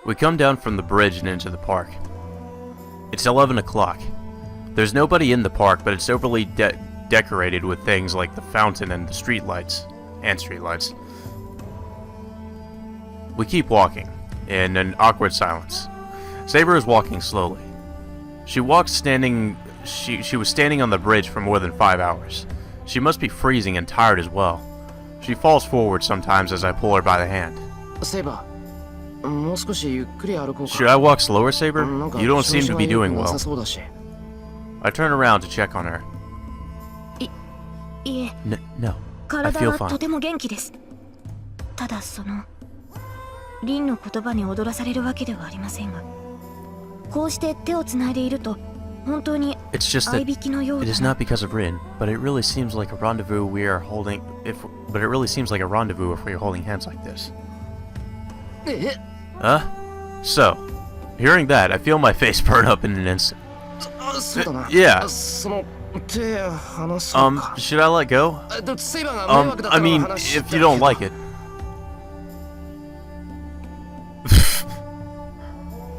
We come down from the bridge and into the park. It's 11 o'clock. There's nobody in the park, but it's overly decorated with things like the fountain and the streetlights. We keep walking, in an awkward silence. Saber is walking slowly. She was standing on the bridge for more than 5 hours. She must be freezing and tired as well. She falls forward sometimes as I pull her by the hand. Saber, should I walk slower, Saber? You don't seem to be doing well. I turn around to check on her. No, I feel fine. ただリンの言葉に踊らされるわけではありませんが、こうして手をつないでいると本当に合いびきのようだな。 It is not because of Rin, but it really seems like a rendezvous if we're holding hands like this. So, hearing that, I feel my face burn up in an instant. Yeah. Should I let go? I mean, if you don't like it.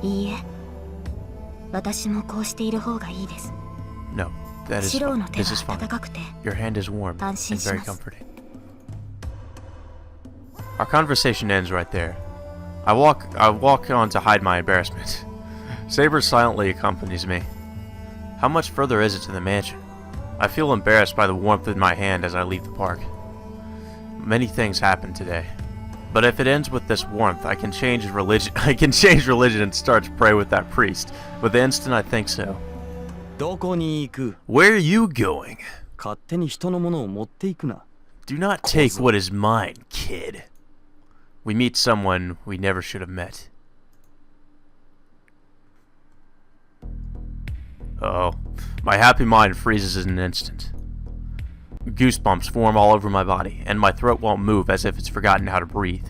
いいえ、私もこうしている方がいいです。 No, that is シロウの手 this is が fine. 温かくて Your hand is warm and 安心し very ます。 comforting. Our conversation ends right there. I walk on to hide my embarrassment. Saber silently accompanies me. How much further is it to the mansion? I feel embarrassed by the warmth in my hand as I leave the park. Many things happen today. But if it ends with this warmth, I can change religion and start to pray with that priest. With the instant I think so. Where are you going? Do not take what is mine, kid. We meet someone we never should have met. Uh-oh. My happy mind freezes in an instant. Goosebumps form all over my body, and my throat won't move as if it's forgotten how to breathe.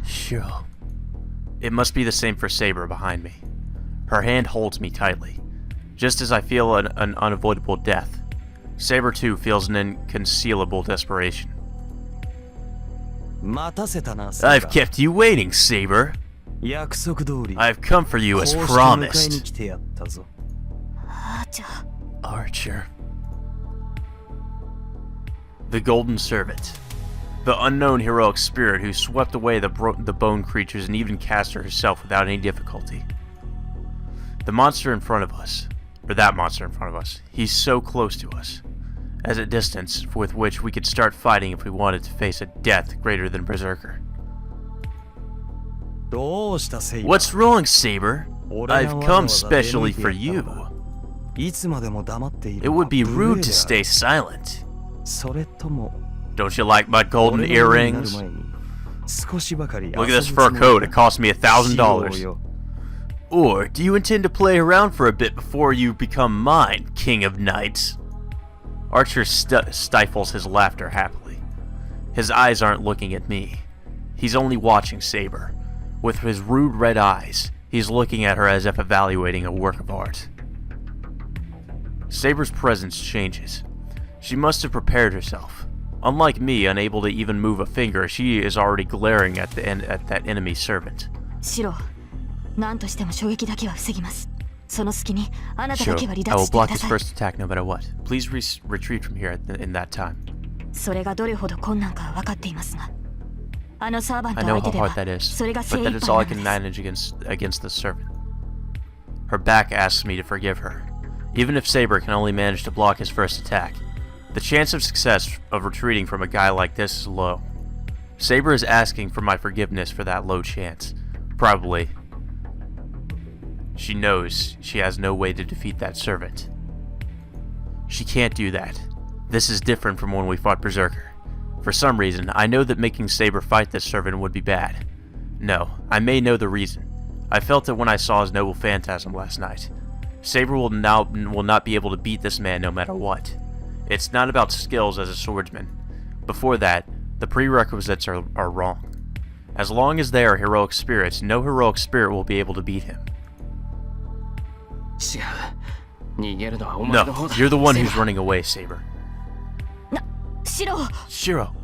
Shiro. It must be the same for Saber behind me. Her hand holds me tightly, just as I feel an unavoidable death. Saber too feels an inconcealable desperation. I've kept you waiting, Saber. I've come for you as promised. Archer. The Golden Servant. The unknown heroic spirit who swept away the bone creatures and even cast her herself without any difficulty. The monster in front of us, or that monster in front of us, he's so close to us, as a distance with which we could start fighting if we wanted to face a death greater than Berserker. What's wrong, Saber? I've come specially for you. It would be rude to stay silent. Don't you like my golden earrings? Look at this fur coat, it cost me $1,000. Or do you intend to play around for a bit before you become mine, King of Knights? Archer stifles his laughter happily. His eyes aren't looking at me. He's only watching Saber. With his rude red eyes, he's looking at her as if evaluating a work of art. Saber's presence changes. She must have prepared herself. Unlike me, unable to even move a finger, she is already glaring at that enemy servant. Shiro, 何としても衝撃だけは防ぎます。その隙にあなただけは離 I 脱 will してく block だ his さい。 first attack no matter what. Please retreat from here in that time. それがどれほど困難かは分かっていますが、あのサーバント I know 相手 how では hard that is, それが精 but 一 that is all I 杯 can なのです。 manage against the servant. Her back asks me to forgive her. Even if Saber can only manage to block his first attack, the chance of success of retreating from a guy like this is low. Saber is asking for my forgiveness for that low chance. Probably. She knows she has no way to defeat that servant. She can't do that. This is different from when we fought Berserker. For some reason, I know that making Saber fight this servant would be bad. No, I may know the reason. I felt it when I saw his noble phantasm last night. Saber will not be able to beat this man no matter what. It's not about skills as a swordsman. Before that, the prerequisites are wrong. As long as they are heroic spirits, no heroic spirit will be able to beat him. No, you're the one who's running away, Saber. Shiro! Shiro.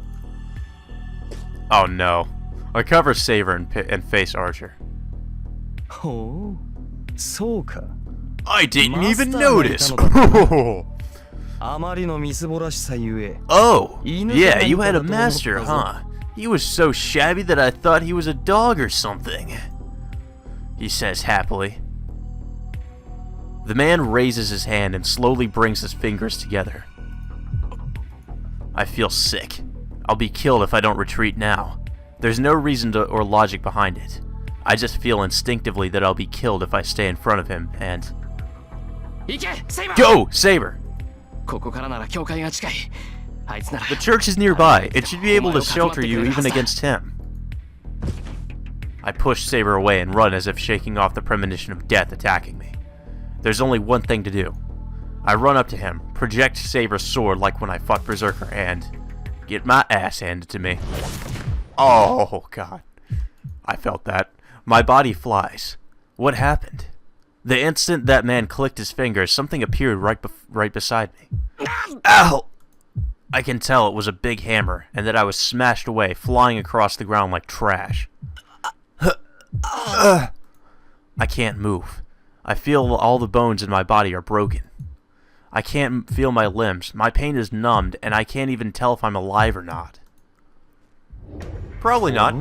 Oh no. I cover Saber and face Archer. Oh, so ka. I didn't even notice! Oh, yeah, you had a master, huh? He was so shabby that I thought he was a dog or something. He says happily. The man raises his hand and slowly brings his fingers together. I feel sick. I'll be killed if I don't retreat now. There's no reason or logic behind it. I just feel instinctively that I'll be killed if I stay in front of him, and... Go, Saber! The church is nearby. It should be able to shelter you even against him. I push Saber away and run as if shaking off the premonition of death attacking me. There's only one thing to do. I run up to him, project Saber's sword like when I fought Berserker, and get my ass handed to me. Oh, God. I felt that. My body flies. What happened? The instant that man clicked his fingers, something appeared right beside me. Ow! I can tell it was a big hammer, and that I was smashed away, flying across the ground like trash. I can't move. I feel all the bones in my body are broken. I can't feel my limbs. My pain is numbed, and I can't even tell if I'm alive or not. Probably not.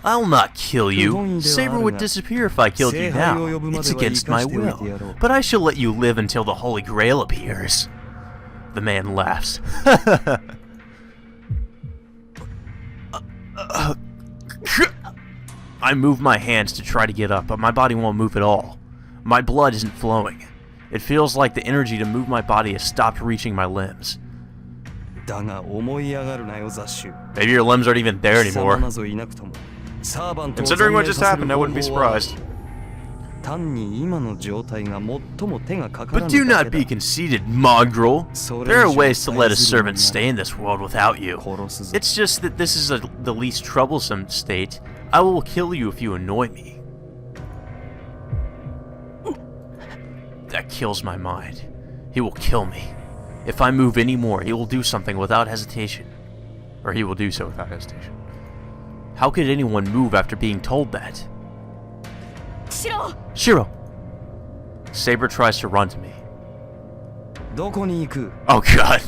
I'll not kill you. Saber would disappear if I killed you now. It's against my will. But I shall let you live until the Holy Grail appears. The man laughs. I move my hands to try to get up, but my body won't move at all. My blood isn't flowing. It feels like the energy to move my body has stopped reaching my limbs. Maybe your limbs aren't even there anymore. Considering what just happened, I wouldn't be surprised. But do not be conceited, mongrel. There are ways to let a servant stay in this world without you. It's just that this is the least troublesome state. I will kill you if you annoy me. That kills my mind. He will kill me. If I move any more, he will do something without hesitation. Or he will do so without hesitation. How could anyone move after being told that? Shiro! Saber tries to run to me. Oh God!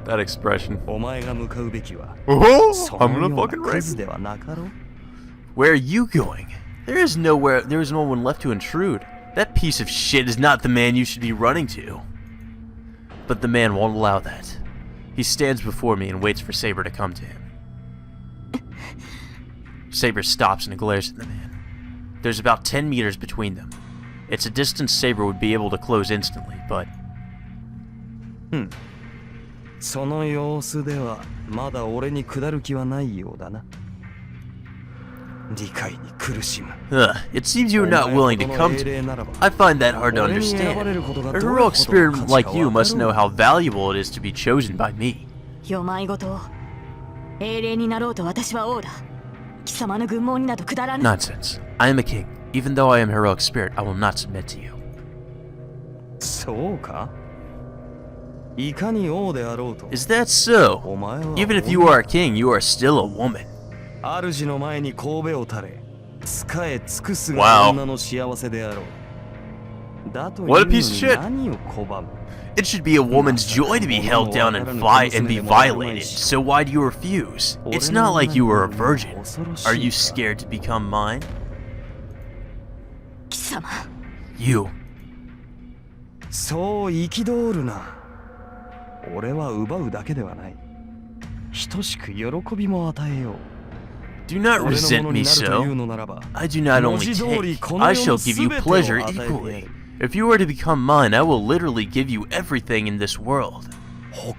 That expression. Oh, I'm gonna fucking rape you. Where are you going? There is no one left to intrude. That piece of shit is not the man you should be running to. But the man won't allow that. He stands before me and waits for Saber to come to him. Saber stops and glares at the man. There's about 10 meters between them. It's a distance Saber would be able to close instantly, but... It seems you are not willing to come to me. I find that hard to understand. A heroic spirit like you must know how valuable it is to be chosen by me. Nonsense. I am a king. Even though I am a heroic spirit, I will not submit to you. Is that so? Even if you are a king, you are still a woman. Wow. What a piece of shit. It should be a woman's joy to be held down and be violated, so why do you refuse? It's not like you were a virgin. Are you scared to become mine? You. Do not resent me so. I do not only take, I shall give you pleasure equally. If you were to become mine, I will literally give you everything in this world. Be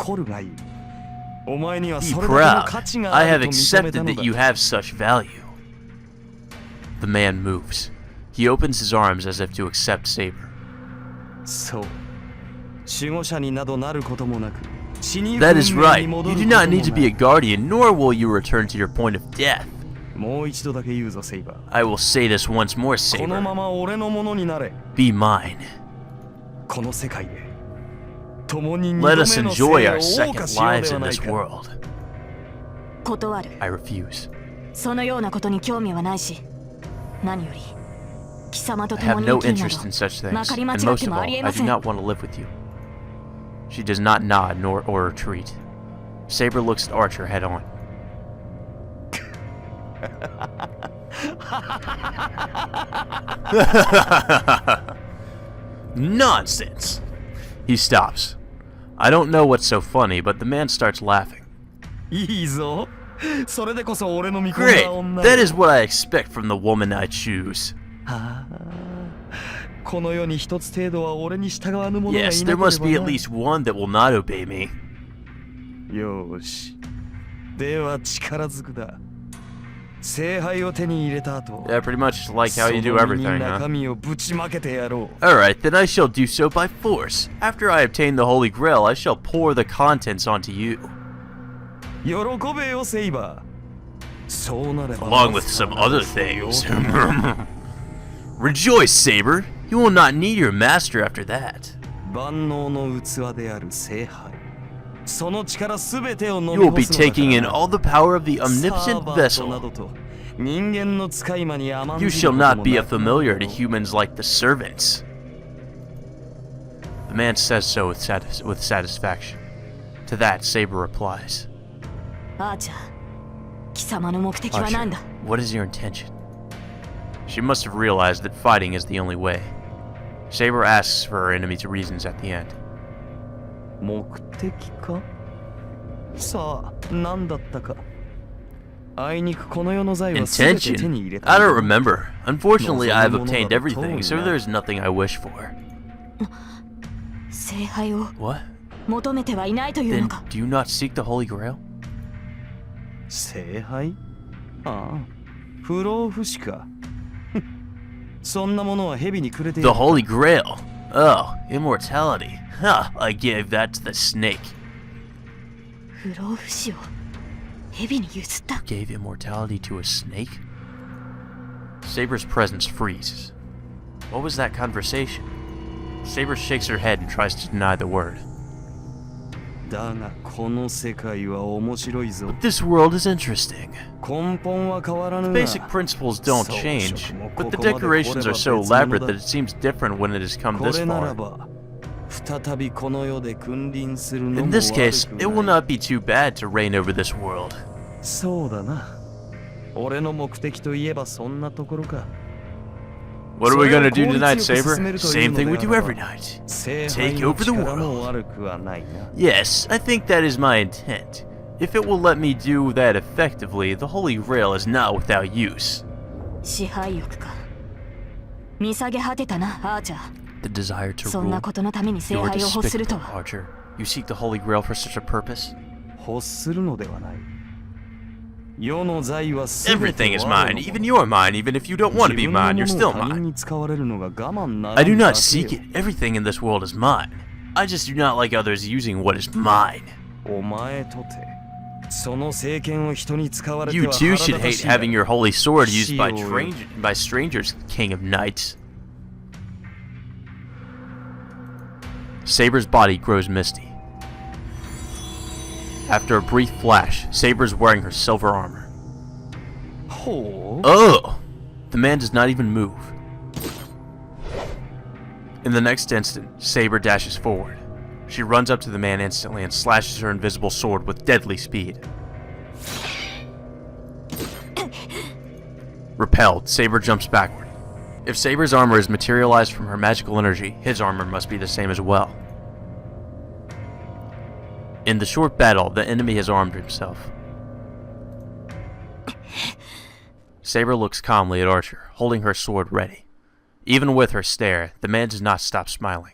proud. I have accepted that you have such value. The man moves. He opens his arms as if to accept Saber. That is right. You do not need to be a guardian, nor will you return to your point of death. I will say this once more, Saber. Be mine. Let us enjoy our second lives in this world. 断る。 I refuse. そのようなことに興味はないし、何より貴様と I 共 have に no 生きるな interest in such ど、 things, まかり間 and 違っ most て of もあり all, え I ま do せん。 not want to live with you. She does not nod nor or retreat. Saber looks at Archer head on. Nonsense! He stops. I don't know what's so funny, but the man starts laughing. いいぞ。それでこそ俺の見込ん Great! だ女。 That is what I expect from the woman I choose. はあ、この世に一つ程度は俺に従わぬ者がいなけ Yes, れ there ば must be at な。 least one that will not obey me. よーし。では力ずくだ。聖杯を手に入れた後、 Yeah, pretty much like how you do その身に everything, 中 huh? 身をぶちまけてやろう。 Alright, then I shall do so by force. After I obtain the Holy Grail, I shall pour the contents onto you. 喜べよセイバー。そうなれば Along with some other things. Rejoice, Saber! You will not need your master after that. 万能の器である聖杯。その力すべてを飲み You will 干 be すのだから taking in all the power of the サ omnipotent ーバーとな vessel. どと人間の使い魔に甘ん You じる shall こと not も be な a くなる familiar to だろう humans like the servants. The man says so with satisfaction. To that, Saber replies. アーチャー、貴様の目的は Archer, 何だ？ what is your intention? She must have realized that fighting is the only way. Saber asks for her enemy's reasons at the end. 目的かさあ何だったかあいにくこの世の財は全て手に入れ Intention? た I don't remember. Unfortunately, I have obtained everything, so there's nothing I wish for. 聖杯を What? 求めてはいないという Then のか？ do you not seek the Holy Grail? 聖杯ああ不老不死かそんなものは蛇にくれて The Holy Grail? Oh, immortality. Huh, I gave that to the snake. 不老不死を蛇に譲った？ Gave immortality to a snake? Saber's presence freezes. What was that conversation? Saber shakes her head and tries to deny the word. だがこの世界は面白いぞ But this world is interesting. 根本は変わらぬが Basic principles don't change, but the decorations are so elaborate that it seems different when it has come こ this れなら far. ば再びこの世で君臨するの In も this 悪 case, く it will ない not be too bad to reign over this world. そうだな俺の目的といえばそんなところか What are we gonna do それを tonight, 効率よく Saber? 進めるという Same の thing we で do あれば every night. 聖 Take 杯の over the 力も world. 悪くはないな Yes, I think that is my intent. If it will let me do that effectively, the Holy Grail is not without use. 支配欲か。見下げ果てたな、アーチャー。 The desire to そんな rule. ことのために聖 You are 杯を欲すると despicable, は。 Archer. You seek the Holy Grail for such a purpose? 欲するのではない世の財は全て Everything is 我 mine, の even you're mine, even if you don't want to be 自分の mine, も you're のを still 他人 mine. に使われるのが我慢なら I do んだ not け seek よ it. Everything in this world is mine. I just do not like others using what is mine. お前とてその政権を人に使われて You は too 腹 should 立たし hate いだ having your holy sword used by, Shield. by strangers, King of Knights. Saber's body grows misty. After a brief flash, Saber's wearing her silver armor. ほう Oh! The man does not even move. In the next instant, Saber dashes forward. She runs up to the man instantly and slashes her invisible sword with deadly speed. Repelled, Saber jumps backward. If Saber's armor is materialized from her magical energy, his armor must be the same as well. In the short battle, the enemy has armed himself. Saber looks calmly at Archer, holding her sword ready. Even with her stare, the man does not stop smiling.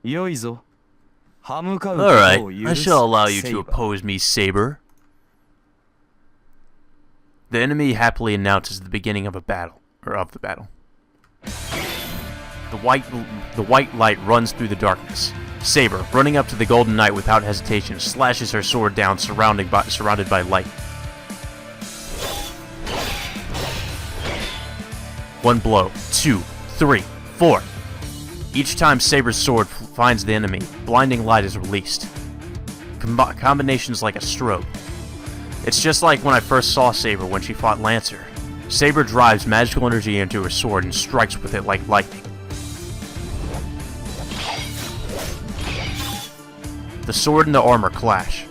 よいぞ歯向かうことを Alright, 許 I す shall allow you セイ to バー oppose me, Saber. The enemy happily announces the beginning of a battle, or of the battle. The white light runs through the darkness. Saber, running up to the Golden Knight without hesitation, slashes her sword down, surrounded by light. One blow, 2, 3, 4. Each time Saber's sword finds the enemy, blinding light is released. Combinations like a strobe. It's just like when I first saw Saber when she fought Lancer. Saber drives magical energy into her sword and strikes with it like lightning. The sword and the armor clash.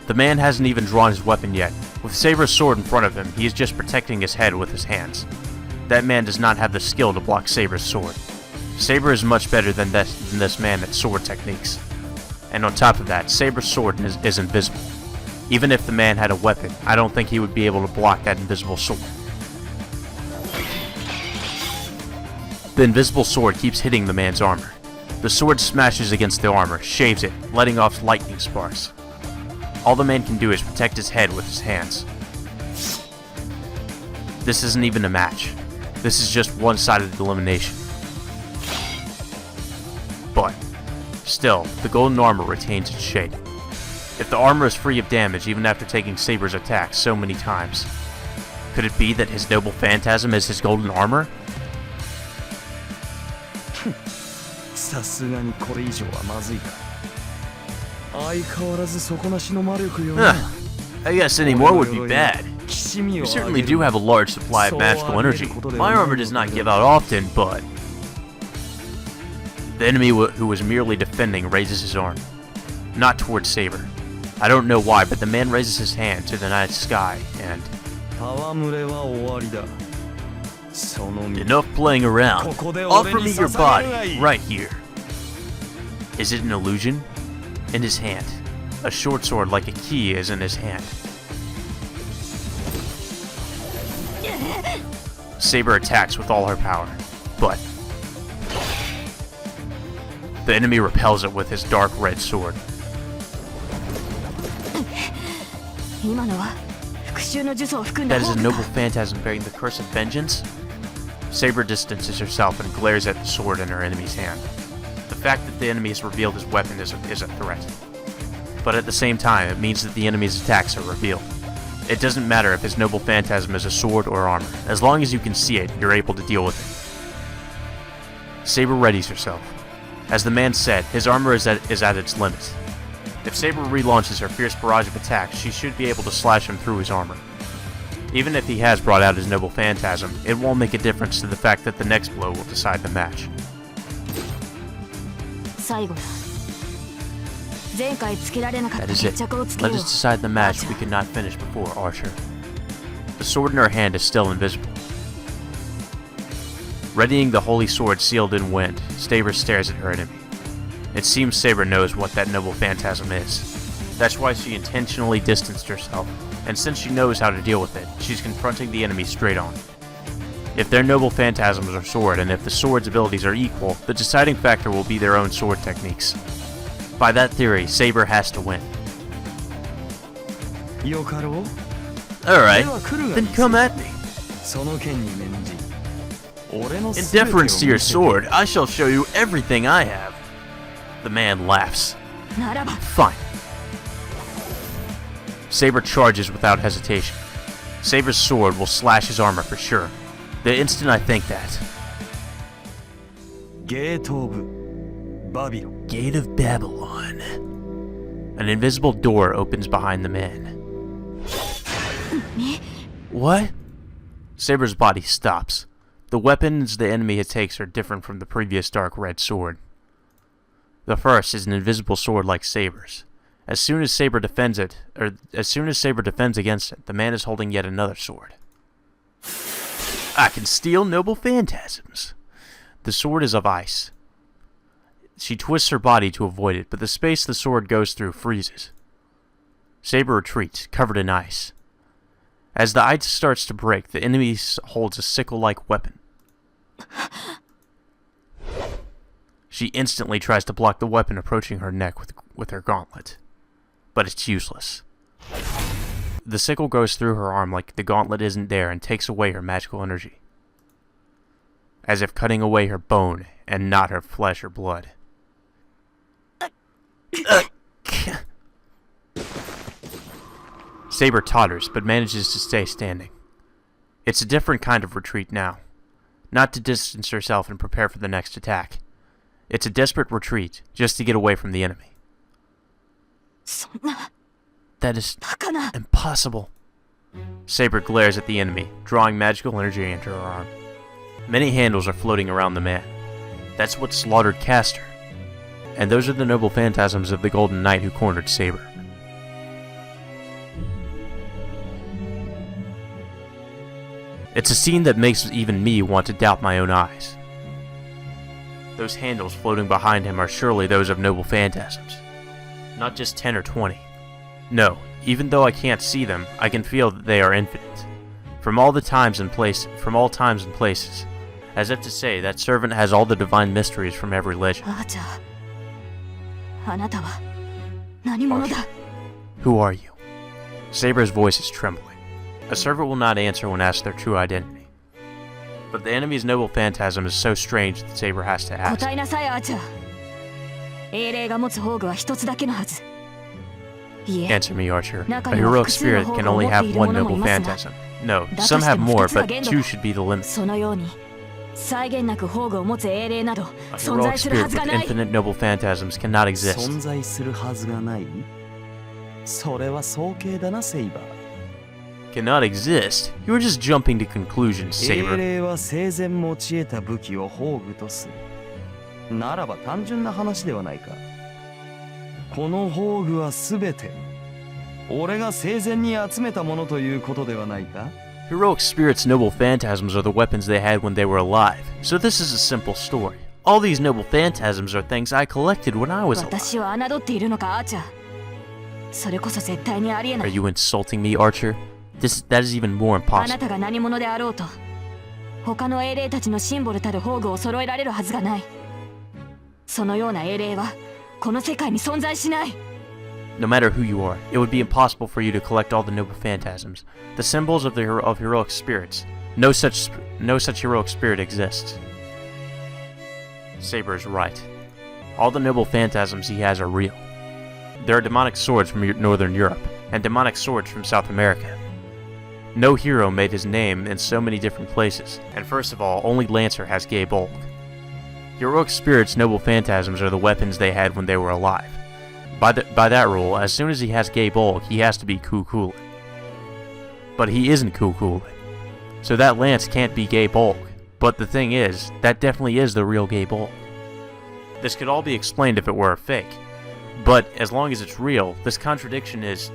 The man hasn't even drawn his weapon yet. With Saber's sword in front of him, he is just protecting his head with his hands. That man does not have the skill to block Saber's sword. Saber is much better than this man at sword techniques. And on top of that, Saber's sword is invisible. Even if the man had a weapon, I don't think he would be able to block that invisible sword. The invisible sword keeps hitting the man's armor. The sword smashes against the armor, shaves it, letting off lightning sparks. All the man can do is protect his head with his hands. This isn't even a match. This is just one-sided elimination. But, still, the golden armor retains its shape. If the armor is free of damage even after taking Saber's attack so many times, could it be that his noble phantasm is his golden armor? I guess any more would be bad. You certainly do have a large supply of magical energy. My armor does not give out often, but... The enemy who was merely defending raises his arm. Not towards Saber. I don't know why, but the man raises his hand to the night sky, and... Enough playing around. Offer me your body, right here. Is it an illusion? In his hand. A short sword like a key is in his hand. Saber attacks with all her power, but... the enemy repels it with his dark red sword. That is a noble phantasm bearing the curse of vengeance? Saber distances herself and glares at the sword in her enemy's hand. The fact that the enemy has revealed his weapon is a threat. But at the same time, it means that the enemy's attacks are revealed. It doesn't matter if his noble phantasm is a sword or armor. As long as you can see it, you're able to deal with it. Saber readies herself. As the man said, his armor is at its limit. If Saber relaunches her fierce barrage of attacks, she should be able to slash him through his armor. Even if he has brought out his noble phantasm, it won't make a difference to the fact that the next blow will decide the match. That is it. Let us decide the match we could not finish before, Archer. The sword in her hand is still invisible. Readying the holy sword sealed in wind, Saber stares at her enemy. It seems Saber knows what that noble phantasm is. That's why she intentionally distanced herself, and since she knows how to deal with it, she's confronting the enemy straight on. If their noble phantasms are sword, and if the sword's abilities are equal, the deciding factor will be their own sword techniques. By that theory, Saber has to win. Alright, then come at me. In deference to your sword, I shall show you everything I have. The man laughs. Fine. Saber charges without hesitation. Saber's sword will slash his armor for sure. The instant I think that. Gate of Babylon. An invisible door opens behind the man. What? Saber's body stops. The weapons the enemy takes are different from the previous dark red sword. The first is an invisible sword like Saber's. As soon as Saber defends against it, the man is holding yet another sword. I can steal noble phantasms. The sword is of ice. She twists her body to avoid it, but the space the sword goes through freezes. Saber retreats, covered in ice. As the ice starts to break, the enemy holds a sickle-like weapon. She instantly tries to block the weapon approaching her neck with her gauntlet. But it's useless. The sickle goes through her arm like the gauntlet isn't there and takes away her magical energy. As if cutting away her bone and not her flesh or blood. Saber totters, but manages to stay standing. It's a different kind of retreat now. not to distance herself and prepare for the next attack. It's a desperate retreat, just to get away from the enemy. That is impossible. Saber glares at the enemy, drawing magical energy into her arm. Many handles are floating around the man. That's what slaughtered Castor. And those are the noble phantasms of the Golden Knight who cornered Saber. It's a scene that makes even me want to doubt my own eyes. Those handles floating behind him are surely those of noble phantasms. Not just 10 or 20. No, even though I can't see them, I can feel that they are infinite. From all times and places, as if to say that servant has all the divine mysteries from every legend. Who are you? Saber's voice is trembling. A servant will not answer when asked their true identity. But the enemy's noble phantasm is so strange that Saber has to ask. Answer me, Archer. A heroic spirit can only have one noble phantasm. No, some have more, but 2 should be the limit. A heroic spirit with infinite noble phantasms cannot exist. Cannot exist? You are just jumping to conclusions, Saber. Heroic spirits' noble phantasms are the weapons they had when they were alive, so this is a simple story. All these noble phantasms are things I collected when I was alive. Are you insulting me, Archer? That is even more impossible. No matter who you are, it would be impossible for you to collect all the noble phantasms, the symbols of heroic spirits. No such heroic spirit exists. Saber is right. All the noble phantasms he has are real. There are demonic swords from Northern Europe, and demonic swords from South America. No hero made his name in so many different places, and first of all, only Lancer has Gay Bulk. Heroic spirits' noble phantasms are the weapons they had when they were alive. By that rule, as soon as he has Gay Bulk, he has to be Kukulin. But he isn't Kukulin. So that lance can't be Gay Bulk. But the thing is, that definitely is the real Gay Bulk. This could all be explained if it were a fake. But as long as it's real, this contradiction is...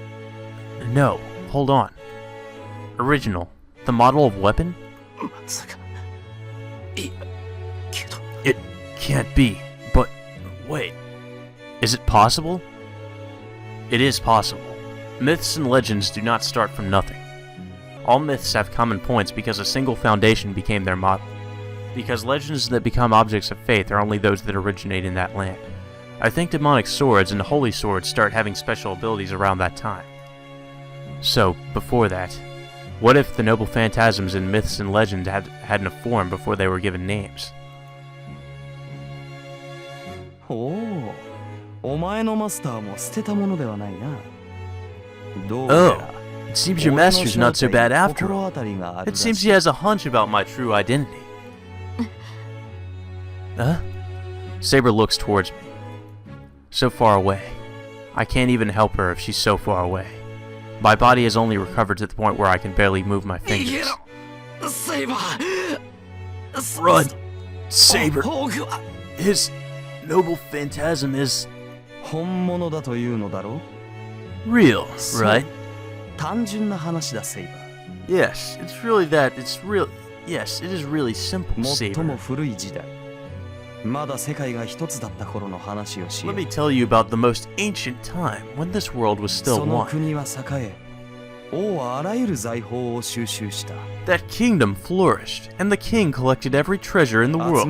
No, hold on. Original. The model of weapon? It can't be. But, wait. Is it possible? It is possible. Myths and legends do not start from nothing. All myths have common points because a single foundation became their model. Because legends that become objects of faith are only those that originate in that land. I think demonic swords and holy swords start having special abilities around that time. So, before that, what if the noble phantasms in myths and legends hadn't a form before they were given names? Oh, it seems your master's not so bad after all. It seems he has a hunch about my true identity. Huh? Saber looks towards me. So far away. I can't even help her if she's so far away. My body has only recovered to the point where I can barely move my fingers. Run! Saber! His noble phantasm is... real, right? Yes, it's really that. It's real. Yes, it is really simple, Saber. Let me tell you about the most ancient time, when this world was still one. That kingdom flourished, and the king collected every treasure in the world.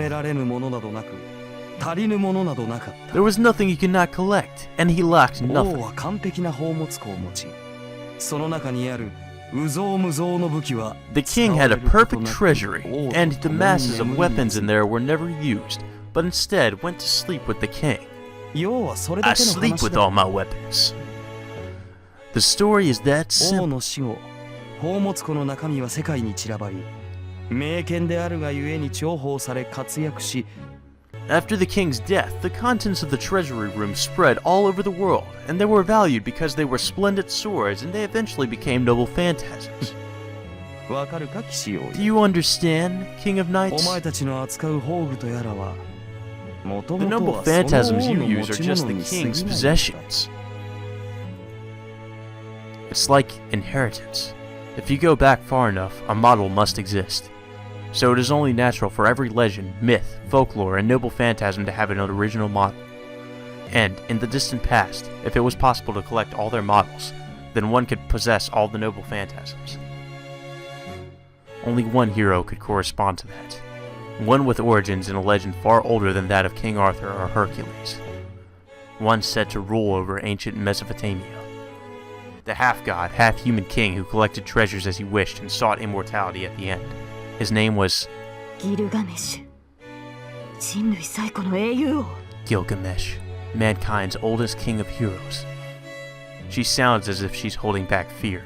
There was nothing he could not collect, and he lacked nothing. The king had a perfect treasury, and the masses of weapons in there were never used, but instead went to sleep with the king. I sleep with all my weapons. The story is that simple. 名犬であるがゆえに重宝され活躍し After the king's death, the contents of the treasury room spread all over the world, and they were valued because they were splendid swords, and they eventually became noble phantasms. わかるか騎士王 Do you understand, King of お Knights? 前たちの扱う宝具とやらはもと The もと noble はその phantasms 王 you の use 持 are ち just 物 the に king's 過ぎない possessions. It's like inheritance. If you go back far enough, a model must exist. So it is only natural for every legend, myth, folklore, and noble phantasm to have an original model. And, in the distant past, if it was possible to collect all their models, then one could possess all the noble phantasms. Only one hero could correspond to that. One with origins in a legend far older than that of King Arthur or Hercules. One said to rule over ancient Mesopotamia. The half-god, half-human king who collected treasures as he wished and sought immortality at the end. His name was ギルガメッシュ人類最古の英雄王 Gilgamesh, mankind's oldest king of heroes. She sounds as if she's holding back fear.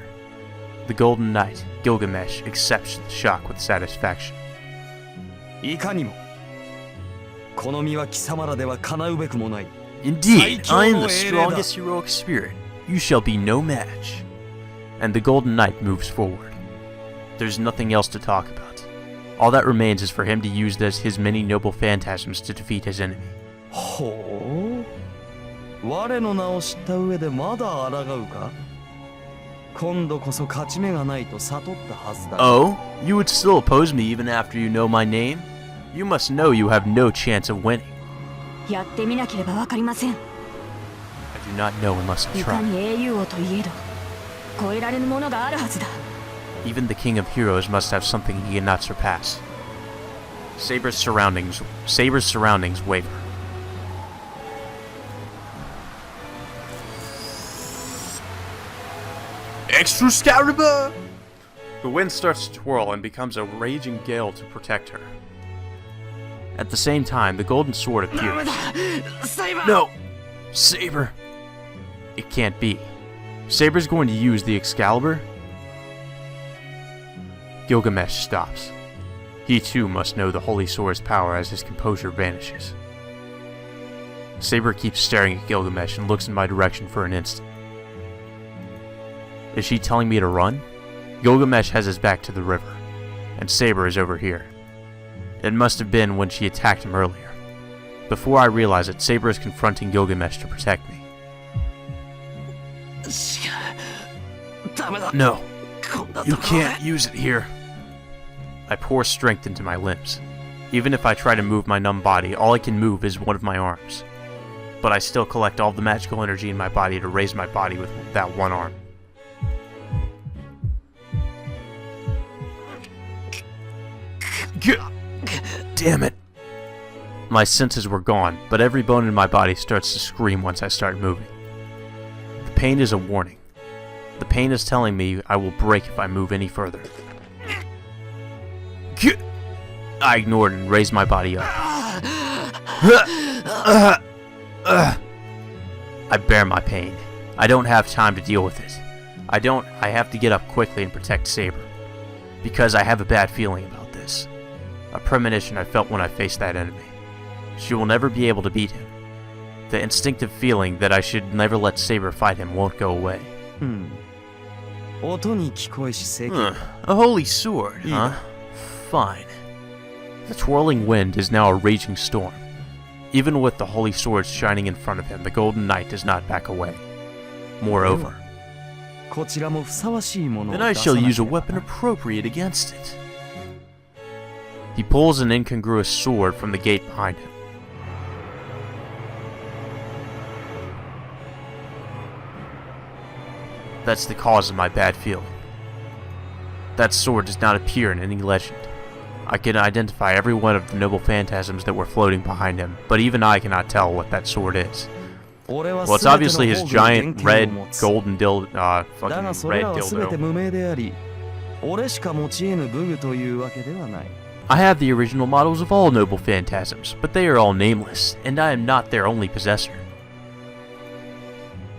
The Golden Knight, Gilgamesh, accepts the shock with satisfaction. いかにもこの身は貴様らでは叶うべくもない Indeed, I am the strongest heroic spirit. You shall be no match. And the Golden Knight moves forward. There's nothing else to talk about. All that remains is for him to use his many noble phantasms to defeat his enemy. ほう我の名を知った上でまだ抗うか今度こそ勝ち目がないと悟ったはずだ Oh? You would still oppose me even after you know my name? You must know you have no chance of winning. やってみなければわかりません I do not know unless I いか try. に英雄王といえど超えられぬものがあるはずだ Even the king of heroes must have something he cannot surpass. Saber's surroundings waver. Excalibur! The wind starts to twirl and becomes a raging gale to protect her. At the same time, the golden sword appears. No! Saber! It can't be. Saber's going to use the Excalibur? Gilgamesh stops. He too must know the Holy Sword's power as his composure vanishes. Saber keeps staring at Gilgamesh and looks in my direction for an instant. Is she telling me to run? Gilgamesh has his back to the river, and Saber is over here. It must have been when she attacked him earlier. Before I realize it, Saber is confronting Gilgamesh to protect me. No. You can't use it here. I pour strength into my limbs. Even if I try to move my numb body, all I can move is one of my arms. But I still collect all the magical energy in my body to raise my body with that one arm. Damn it. My senses were gone, but every bone in my body starts to scream once I start moving. The pain is a warning. The pain is telling me I will break if I move any further. I ignored and raised my body up. I bear my pain. I don't have time to deal with it. I have to get up quickly and protect Saber. Because I have a bad feeling about this. A premonition I felt when I faced that enemy. She will never be able to beat him. The instinctive feeling that I should never let Saber fight him won't go away. A holy sword, huh? Fine. The twirling wind is now a raging storm. Even with the holy sword shining in front of him, the Golden Knight does not back away. Moreover, then I shall use a weapon appropriate against it. He pulls an incongruous sword from the gate behind him. That's the cause of my bad feeling. That sword does not appear in any legend. I can identify every one of the noble phantasms that were floating behind him, but even I cannot tell what that sword is. Well, it's obviously his giant red golden fucking red dildo. I have the original models of all noble phantasms, but they are all nameless, and I am not their only possessor.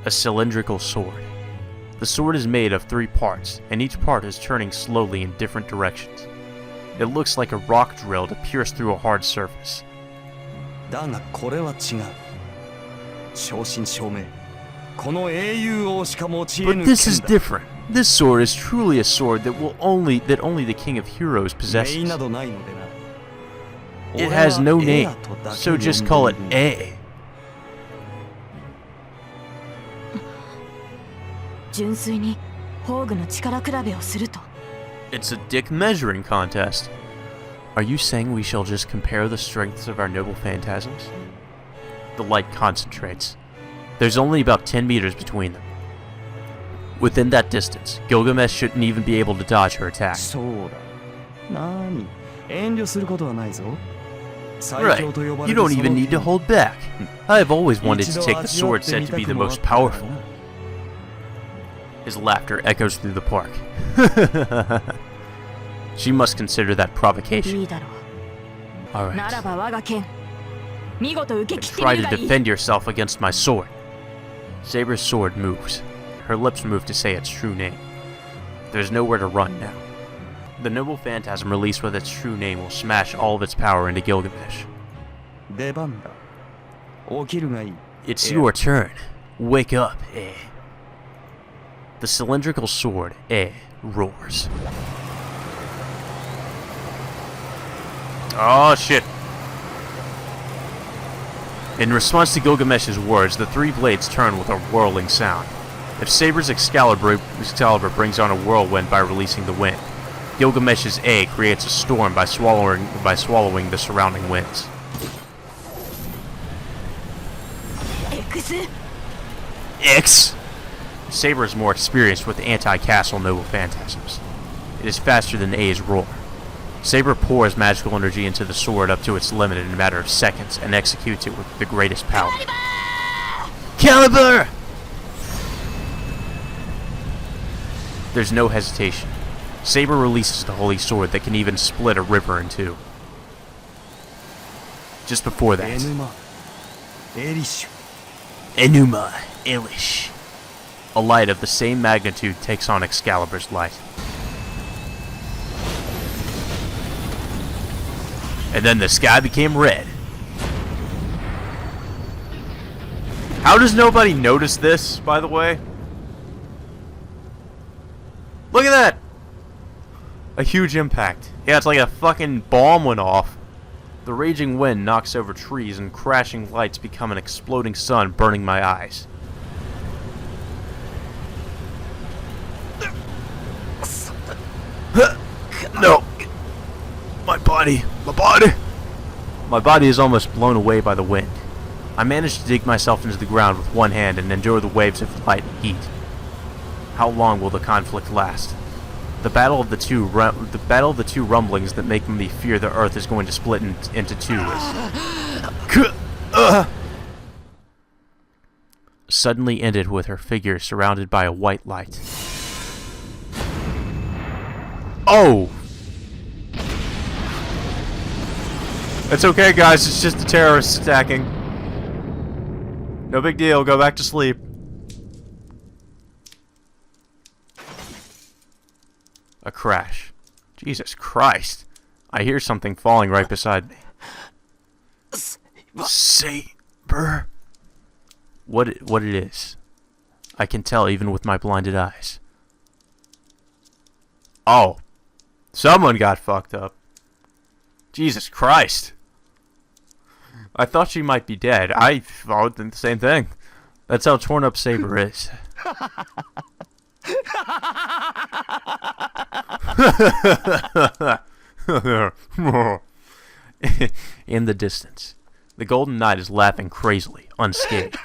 A cylindrical sword. The sword is made of 3 parts, and each part is turning slowly in different directions. It looks like a rock drill to pierce through a hard surface. だがこれは違う。正真正銘。この英雄王しか用いぬ剣だ。 But this is different. This sword is truly a sword that only the King of Heroes 名 possesses. などないのでな。 It has no name, so just call it A. 純粋に宝具の力比べをすると。 It's a dick measuring contest. Are you saying we shall just compare the strengths of our noble phantasms? The light concentrates. There's only about 10 meters between them. Within that distance, Gilgamesh shouldn't even be able to dodge her attack. そうだ。なに、遠慮することはないぞ。 Right, you don't even need to hold back. I have always wanted to take the sword said to be the most powerful. His laughter echoes through the park. She must consider that provocation. いいだろう。 Alright. ならば我が剣、見事受け切って Try みる to がいい。 defend yourself against my sword. Saber's sword moves. Her lips move to say its true name. There's nowhere to run now. The noble phantasm released with its true name will smash all of its power into Gilgamesh. 出番だ。起きるがいい。 It's your turn. Wake up, Eh. The cylindrical sword, Eh, roars. Oh shit. In response to Gilgamesh's words, the three blades turn with a whirling sound. If Saber's Excalibur brings on a whirlwind by releasing the wind, Gilgamesh's A creates a storm by swallowing the surrounding winds. X! Saber is more experienced with anti-castle noble phantasms. It is faster than A's roar. Saber pours magical energy into the sword up to its limit in a matter of seconds and executes it with the greatest power. Caliber! There's no hesitation. Saber releases the holy sword that can even split a river in two. Just before that, エリシュ。 Enuma Elish. A light of the same magnitude takes on Excalibur's light. And then the sky became red. How does nobody notice this, by the way? Look at that! A huge impact. Yeah, it's like a fucking bomb went off. The raging wind knocks over trees and crashing lights become an exploding sun burning my eyes. No! My body! My body is almost blown away by the wind. I managed to dig myself into the ground with one hand and endure the waves of light and heat. How long will the conflict last? The battle of the two rumblings that make me fear the earth is going to split into two suddenly ended with her figure surrounded by a white light. Oh! It's okay, guys. It's just the terrorists attacking. No big deal. Go back to sleep. A crash. Jesus Christ. I hear something falling right beside me. Saber. What it is. I can tell even with my blinded eyes. Oh. Someone got fucked up. Jesus Christ. I thought she might be dead. I thought the same thing. That's how torn up Saber is. In the distance, the Golden Knight is laughing crazily, unscathed.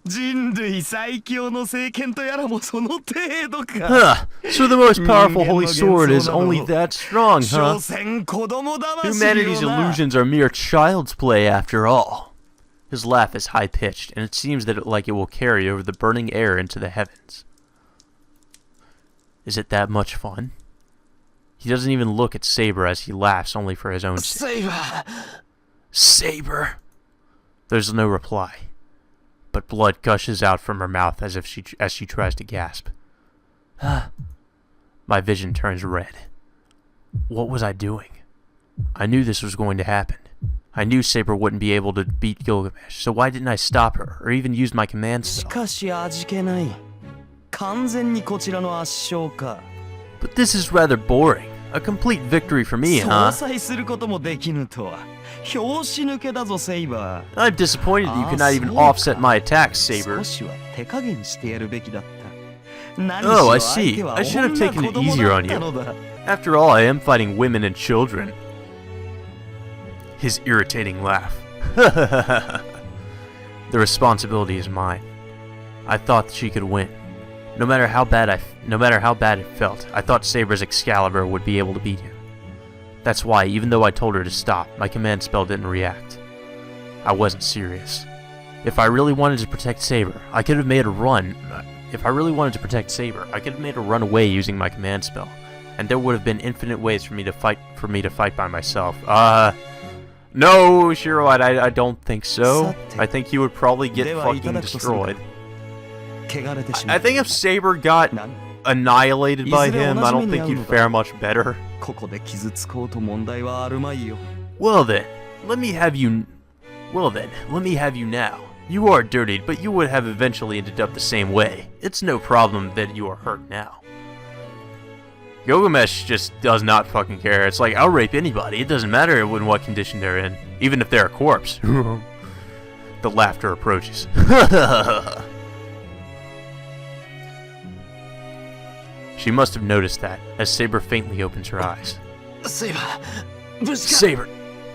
人類最強の聖剣とやらもその程度か。 Huh. So the most powerful holy sword is only that strong, huh? 所詮子供だましよな。 Humanity's illusions are mere child's play after all. His laugh is high-pitched, and it seems that it will carry over the burning air into the heavens. Is it that much fun? He doesn't even look at Saber as he laughs only for his own sake. Saber! There's no reply, but blood gushes out from her mouth as she tries to gasp. My vision turns red. What was I doing? I knew this was going to happen. I knew Saber wouldn't be able to beat Gilgamesh, so why didn't I stop her, or even use my command し spell? かし味気ない。完全にこちらの圧勝か。But this is rather boring. A complete victory for me, 相 huh? 殺することもできぬとは。拍子抜けだぞ、セイバー。 I'm disappointed you could not even そうか。 offset my attacks, Saber. 少しは手加減してやるべきだった。何し Oh, ろ I 相 see. 手は I should have 女 taken 子 it 供 easier だ on ったの you. だ。 After all, I am fighting women and children. His irritating laugh. The responsibility is mine. I thought she could win. No matter how bad it felt, I thought Saber's Excalibur would be able to beat him. That's why, even though I told her to stop, my command spell didn't react. I wasn't serious. If I really wanted to protect Saber, I could have made a run. If I really wanted to protect Saber, I could have made a run away using my command spell, and there would have been infinite ways for me to fight by myself. No, Shiro, I don't think so. I think he would probably get fucking destroyed. I think if Saber got annihilated by him, I don't think you'd fare much better. ここで傷つこうと問題はあるまいよ。 Well then, let me have you now. You are dirtied, but you would have eventually ended up the same way. It's no problem that you are hurt now. Gilgamesh just does not fucking care. It's like, I'll rape anybody. It doesn't matter in what condition they're in, even if they're a corpse. The laughter approaches. She must have noticed that, as Saber faintly opens her eyes. Saber,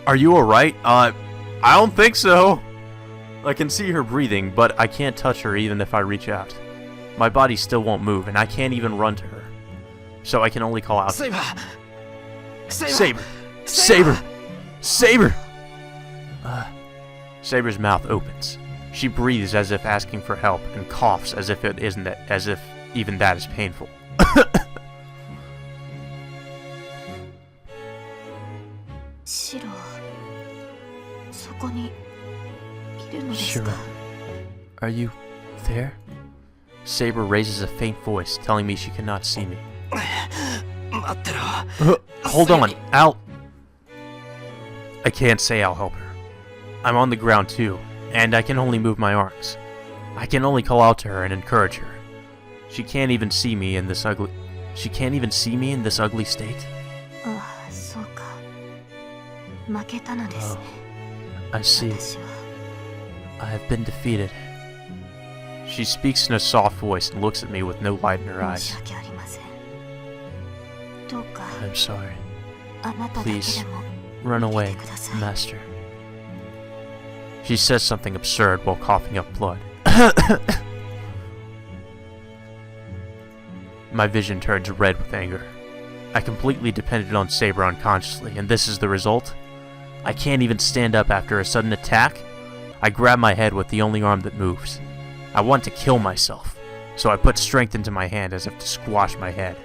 are you alright? I don't think so. I can see her breathing, but I can't touch her even if I reach out. My body still won't move, and I can't even run to her. So I can only call out, Saber! Saber! Saber! Saber! Saber's mouth opens. She breathes as if asking for help, and coughs as if even that is painful. Shiro, そこにいるのですか? Shiro, are you there? Saber raises a faint voice, telling me she cannot see me. 待ってろ。 Hold on, I'll... I can't say I'll help her. I'm on the ground too, and I can only move my arms. I can only call out to her and encourage her. She can't even see me in this ugly state. ああ、そうか。負けたのですね。 I see. 私は。 I have been defeated. She speaks in a soft voice and looks at me with no light in her 申し eyes. 訳ありません。どうか I'm sorry. あなただけで Please, も run 見 away, てください。 Master. She says something absurd while coughing up blood. My vision turns red with anger. I completely depended on Saber unconsciously, and this is the result? I can't even stand up after a sudden attack? I grab my head with the only arm that moves. I want to kill myself, so I put strength into my hand as if to squash my head.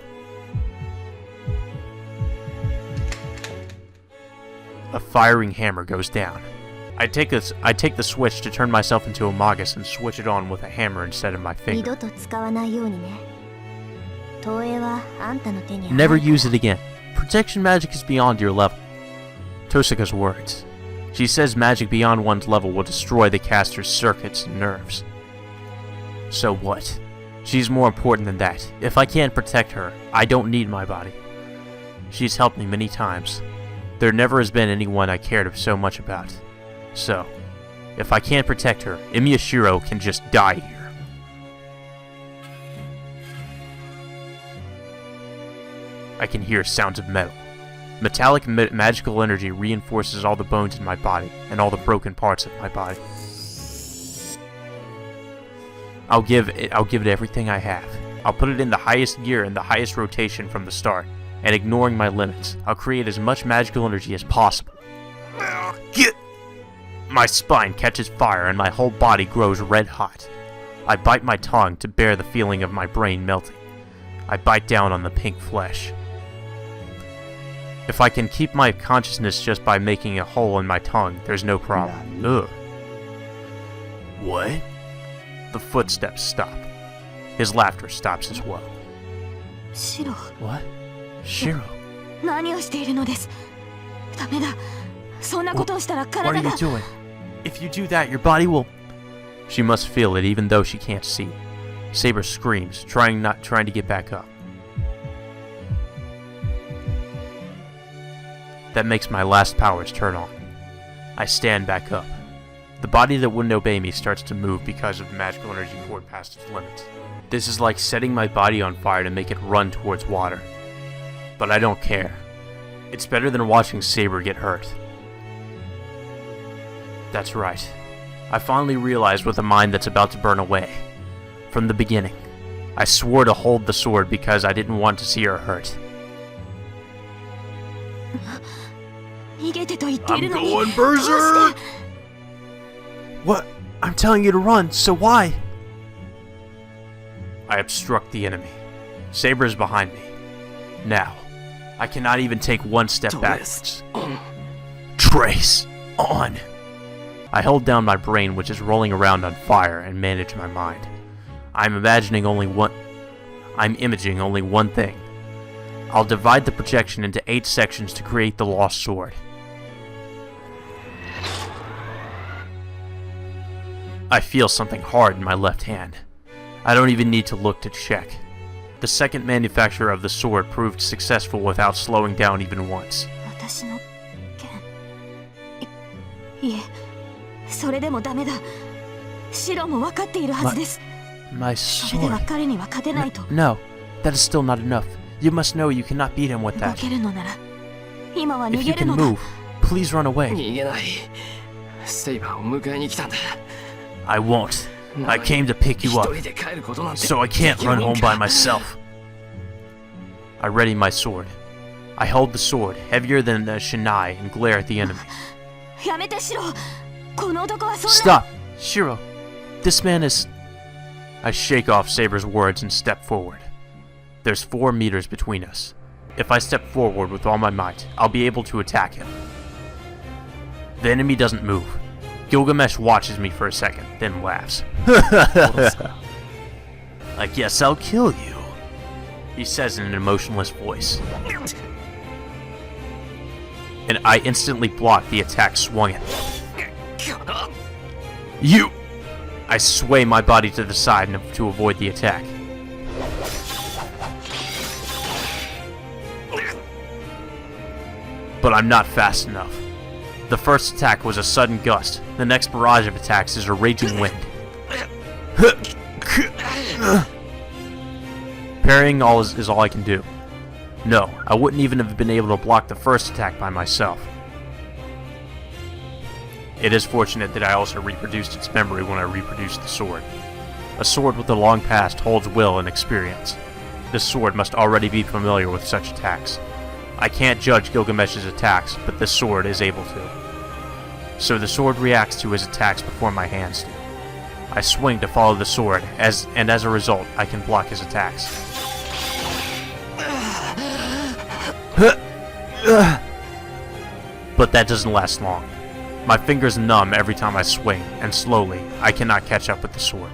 A firing hammer goes down. I take the switch to turn myself into a Magus and switch it on with a hammer instead of my 二 finger. 度と使わないようにね。投影はあんたの手に Never use it again. Protection magic is beyond your level. Tosaka's words. She says magic beyond one's level will destroy the caster's circuits and nerves. So what? She's more important than that. If I can't protect her, I don't need my body. She's helped me many times. There never has been anyone I cared so much about. So, if I can't protect her, Shiro can just die here. I can hear sounds of metal. Metallic magical energy reinforces all the bones in my body and all the broken parts of my body. I'll give it everything I have. I'll put it in the highest gear and the highest rotation from the start, and ignoring my limits, I'll create as much magical energy as possible. Get! My spine catches fire and my whole body grows red hot. I bite my tongue to bear the feeling of my brain melting. I bite down on the pink flesh. If I can keep my consciousness just by making a hole in my tongue, there's no problem. Ugh. What? The footsteps stop. His laughter stops as well. Shiro. What? Shiro. 何をしているのです。ダメだ。そんなことをしたら What are 体 you が。 doing? If you do that, your body will... She must feel it even though she can't see. Saber screams, trying to get back up. That makes my last powers turn on. I stand back up. The body that wouldn't obey me starts to move because of the magical energy poured past its limits. This is like setting my body on fire to make it run towards water. But I don't care. It's better than watching Saber get hurt. That's right. I finally realized with a mind that's about to burn away. From the beginning, I swore to hold the sword because I didn't want to see her hurt. I'm going berserk! What? I'm telling you to run, so why? I obstruct the enemy. Saber is behind me. Now, I cannot even take one step backwards. Trace on! I hold down my brain, which is rolling around on fire, and manage my mind. I'm imaging only one thing. I'll divide the projection into 8 sections to create the lost sword. I feel something hard in my left hand. I don't even need to look to check. The second manufacture of the sword proved successful without slowing down even once. My sword. No, that is still not enough. You must know you cannot beat him with that. If you can move, please run away. I won't. I came to pick you up, so I can't run home by myself. I ready my sword. I hold the sword, heavier than a shinai, and glare at the enemy. Stop! Shiro, this man is... I shake off Saber's words and step forward. There's 4 meters between us. If I step forward with all my might, I'll be able to attack him. The enemy doesn't move. Gilgamesh watches me for a second, then laughs. I guess I'll kill you, he says in an emotionless voice. And I instantly block the attack swung at me. You! I sway my body to the side to avoid the attack. But I'm not fast enough. The first attack was a sudden gust. The next barrage of attacks is a raging wind. Parrying is all I can do. No, I wouldn't even have been able to block the first attack by myself. It is fortunate that I also reproduced its memory when I reproduced the sword. A sword with a long past holds will and experience. This sword must already be familiar with such attacks. I can't judge Gilgamesh's attacks, but this sword is able to. So the sword reacts to his attacks before my hands do. I swing to follow the sword, and as a result, I can block his attacks. But that doesn't last long. My fingers numb every time I swing, and slowly, I cannot catch up with the sword.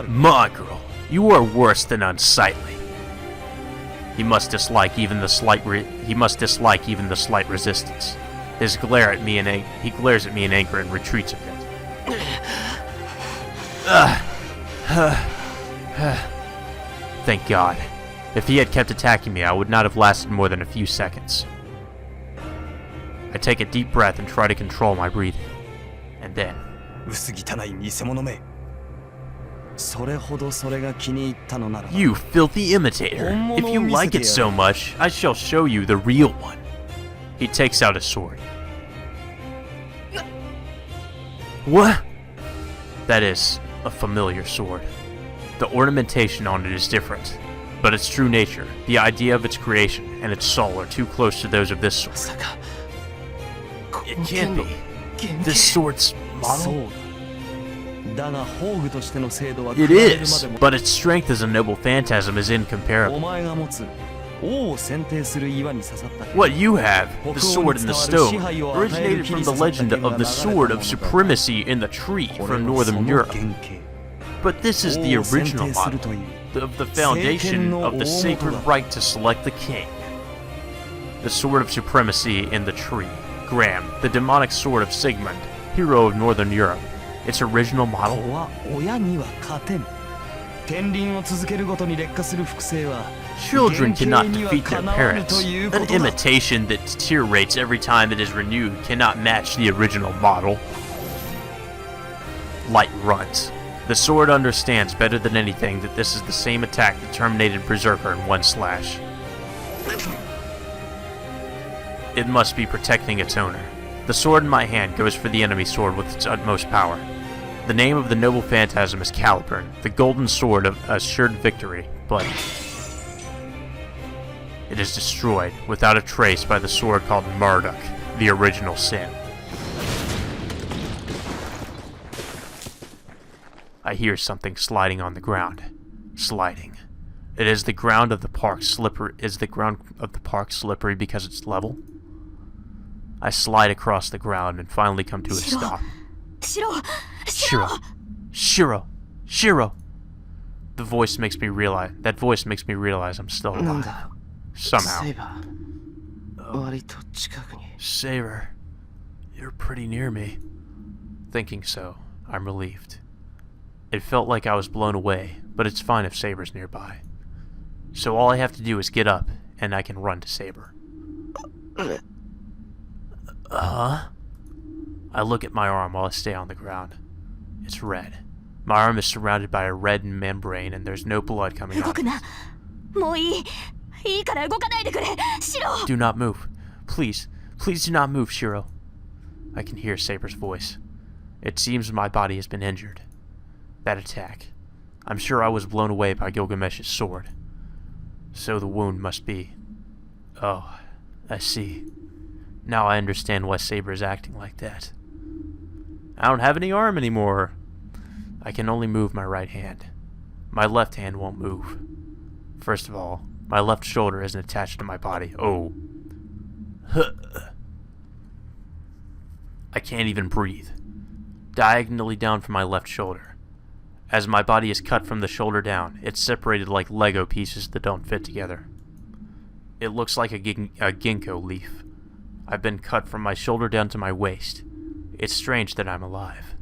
Mongrel, you are worse than unsightly. He must dislike even the slight resistance. He glares at me in anger and retreats a bit. Thank God. If he had kept attacking me, I would not have lasted more than a few seconds. I take a deep breath and try to control my breathing. And then... You filthy imitator! If you like it so much, I shall show you the real one. He takes out a sword. What? That is a familiar sword. The ornamentation on it is different, but its true nature, the idea of its creation, and its soul are too close to those of this sword. It can't be. This sword's model? It is, but its strength as a noble phantasm is incomparable. What you have, the sword in the stone, originated from the legend of the Sword of Supremacy in the Tree from Northern Europe. But this is the original model of the foundation of the sacred right to select the king. The sword of supremacy in the tree. Graham, the demonic sword of Sigmund, hero of Northern Europe. Its original model. Children cannot defeat their parents. An imitation that deteriorates every time it is renewed cannot match the original model. Light runs. The sword understands better than anything that this is the same attack that terminated Berserker in one slash. It must be protecting its owner. The sword in my hand goes for the enemy sword with its utmost power. The name of the noble phantasm is Caliburn, the golden sword of assured victory, but it is destroyed without a trace by the sword called Marduk, the original sin. I hear something sliding on the ground. Sliding. It is the ground of the park slippery. Is the ground of the park slippery because it's level? I slide across the ground and finally come to a stop. Shiro. That voice makes me realize I'm still alive. Somehow. Saber, you're pretty near me. Thinking so, I'm relieved. It felt like I was blown away, but it's fine if Saber's nearby. So all I have to do is get up, and I can run to Saber. I look at my arm while I stay on the ground. It's red. My arm is surrounded by a red membrane, and there's no blood coming out. Do not move. Please do not move, Shiro. I can hear Saber's voice. It seems my body has been injured. That attack. I'm sure I was blown away by Gilgamesh's sword. So the wound must be... Oh, I see. Now I understand why Saber is acting like that. I don't have any arm anymore. I can only move my right hand. My left hand won't move. First of all, my left shoulder isn't attached to my body. Oh. I can't even breathe. Diagonally down from my left shoulder. As my body is cut from the shoulder down, it's separated like Lego pieces that don't fit together. It looks like a ginkgo leaf. I've been cut from my shoulder down to my waist. It's strange that I'm alive.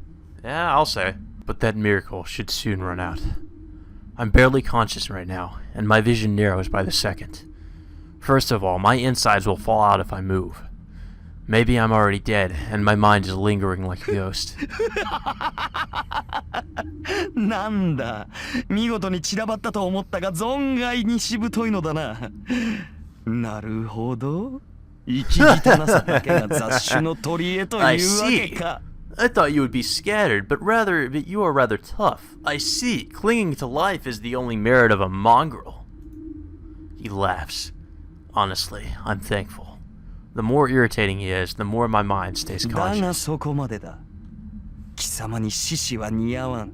Yeah, I'll say. But that miracle should soon run out. I'm barely conscious right now, and my vision narrows by the second. First of all, my insides will fall out if I move. Maybe I'm already dead, and my mind is lingering like a ghost. なんだ、見事に散らばったと思ったが存外にしぶといのだな。なるほど。生き汚さだけが雑種の取り柄というわけか。I thought you would be scattered, but you are rather tough. I see. Clinging to life is the only merit of a mongrel. He laughs. Honestly, I'm thankful. The more irritating he is, the more my mind stays conscious. だがそこまでだ。貴様に獅子は似合わん。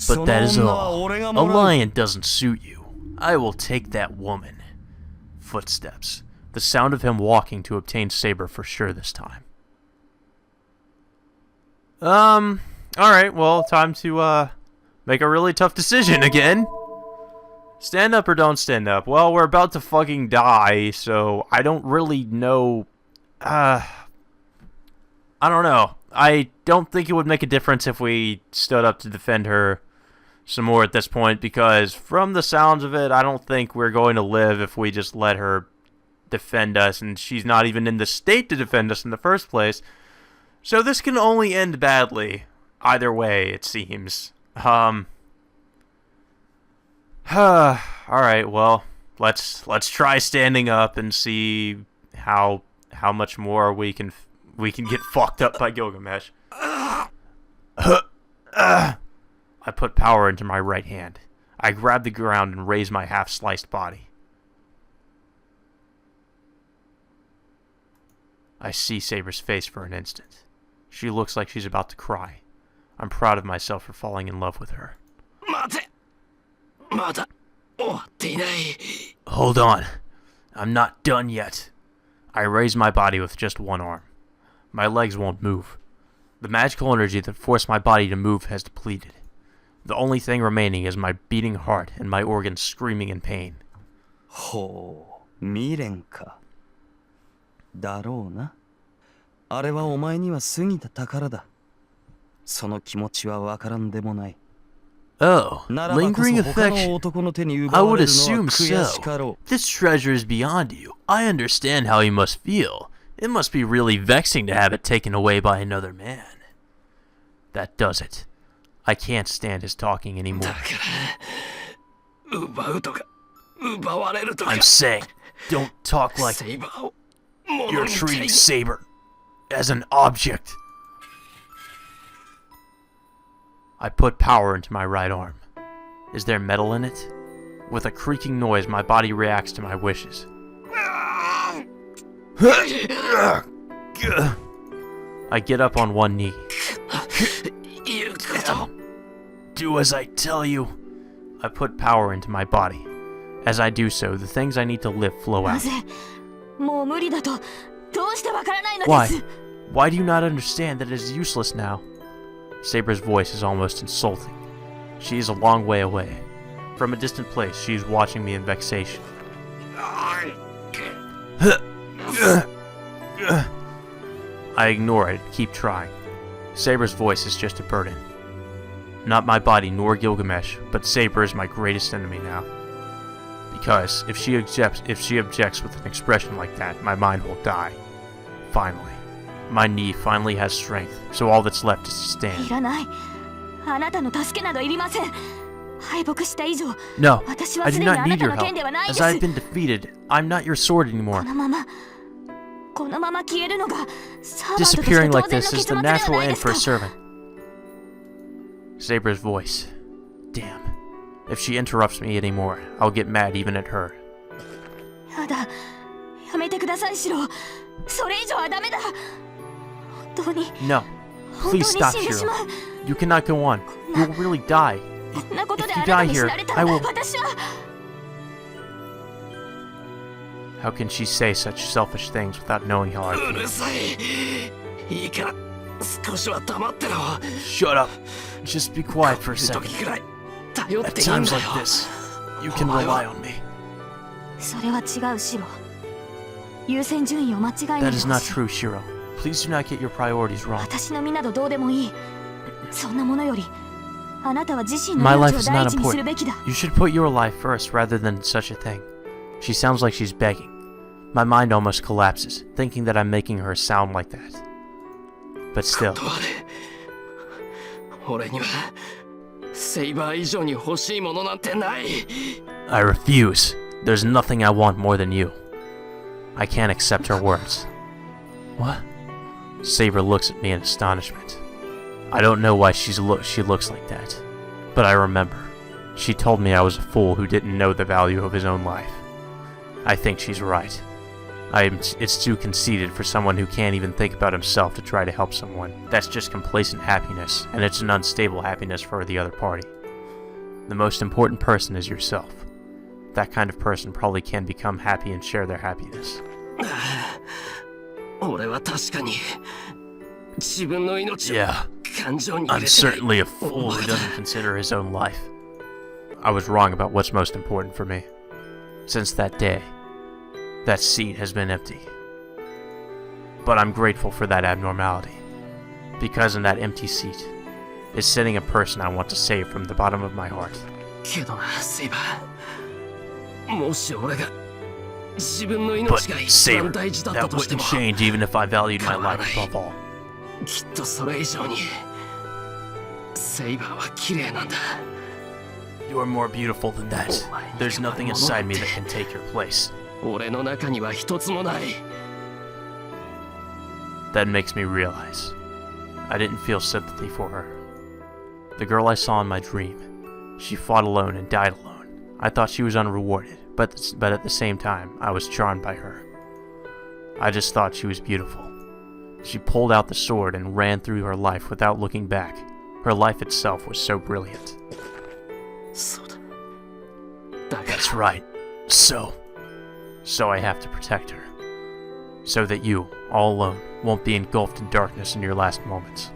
But that is all. A lion doesn't suit you. I will take that woman. Footsteps. The sound of him walking to obtain Saber for sure this time. Alright, well, time to, make a really tough decision again. Stand up or don't stand up? Well, we're about to fucking die, so I don't really know, I don't know. I don't think it would make a difference if we stood up to defend her some more at this point, because from the sounds of it, I don't think we're going to live if we just let her defend us, and she's not even in the state to defend us in the first place. So this can only end badly, either way, it seems. Alright, well, let's try standing up and see how much more we can get fucked up by Gilgamesh. I put power into my right hand. I grab the ground and raise my half-sliced body. I see Saber's face for an instant. She looks like she's about to cry. I'm proud of myself for falling in love with her. Hold on. I'm not done yet. I raise my body with just one arm. My legs won't move. The magical energy that forced my body to move has depleted. The only thing remaining is my beating heart and my organs screaming in pain. ほう、未練か。だろうな。あれはお前には過ぎた宝だ。その気持ちはわからんでもない。Oh, ならばこそ lingering 他の affection. 男の手に I 奪わ would れるのは assume 悔しかろ so. This treasure is beyond you. I understand how you must feel. It must be really vexing to have it taken away by another man. That does it. I can't stand his talking anymore. だから奪うとか奪われるとか I'm saying, don't talk like セイバーを you're treating Saber as an object. I put power into my right arm. Is there metal in it? With a creaking noise, my body reacts to my wishes. I get up on one knee. Do as I tell you. I put power into my body. As I do so, the things I need to live flow な out. ぜもう無理だとどうしてわからないの Why? です Why do you not understand that it is useless now? Saber's voice is almost insulting. She is a long way away. From a distant place, she is watching me in vexation. I ignore it and keep trying. Saber's voice is just a burden. Not my body nor Gilgamesh, but Saber is my greatest enemy now. Because if she objects with an expression like that, my mind will die. Finally. My knee finally has strength, so all that's left is to い stand. らないあなたの助けなどいりません敗北した以上 No, 私 I は do すでに not あな need た your の剣 help. ではないで As す I've been defeated, I'm not your sword こ anymore. のまま消えるのがサーバントとして Disappearing 当 like 然 this の is 結 the 末では natural ないで end す for か a servant. Saber's voice. Damn. If she interrupts me anymore, I'll get mad even at her. やだやめてくださいシロそれ以上はダメだ本当に No. 本当 Please に stop, 死んでしま Shiro. う You cannot go on. You will really die. こんなことで If あ you なた die に死 here, なれた I ら will... 私は How can she say such selfish things without knowing how I うる feel? さいいいから少しは黙ってろ Shut up. Just be quiet for a 時 second. くらい頼っ At ていいん times だ like よ this, you can rely on me. それは違うシロ優先順位を間違えない That で is ほ not しい true, Shiro. Please do not get your priorities wrong. 私の身などどうでもいいそんなものよりあなたは自身の My 命 life を is 第 not 一にするべ important. きだ You should put your life first rather than such a thing. She sounds like she's begging. My mind almost collapses, thinking that I'm making her sound like that. But still, 断れ俺にはセイバー以上に欲しいものなんてない I refuse. There's nothing I want more than you. I can't accept her words. What? Saber looks at me in astonishment. I don't know why she looks like that. But I remember. She told me I was a fool who didn't know the value of his own life. I think she's right. It's too conceited for someone who can't even think about himself to try to help someone. That's just complacent happiness, and it's an unstable happiness for the other party. The most important person is yourself. That kind of person probably can become happy and share their happiness. 俺は確かに自分の命を Yeah, 感情に入 I'm れて certainly a fool who doesn't consider his own life. I was wrong about what's most important for me. Since that day, that seat has been empty. But I'm grateful for that abnormality. Because in that empty seat is sitting a person I want to save from the bottom of my heart. けどなセイバーもし俺が自分の But 命が一 Saber, 番大事だった that として wouldn't も change even if I valued my life above all. きっとそれ以上にセイバーは綺麗なんだ You are more beautiful than that. There's nothing inside me that can take your place. 俺の中には一つもない That makes me realize I didn't feel sympathy for her. The girl I saw in my dream, she fought alone and died alone. I thought she was unrewarded, but at the same time, I was charmed by her. I just thought she was beautiful. She pulled out the sword and ran through her life without looking back. Her life itself was so brilliant. そうだだから That's right. So I have to protect her. So that you, all alone, won't be engulfed in darkness in your last moments.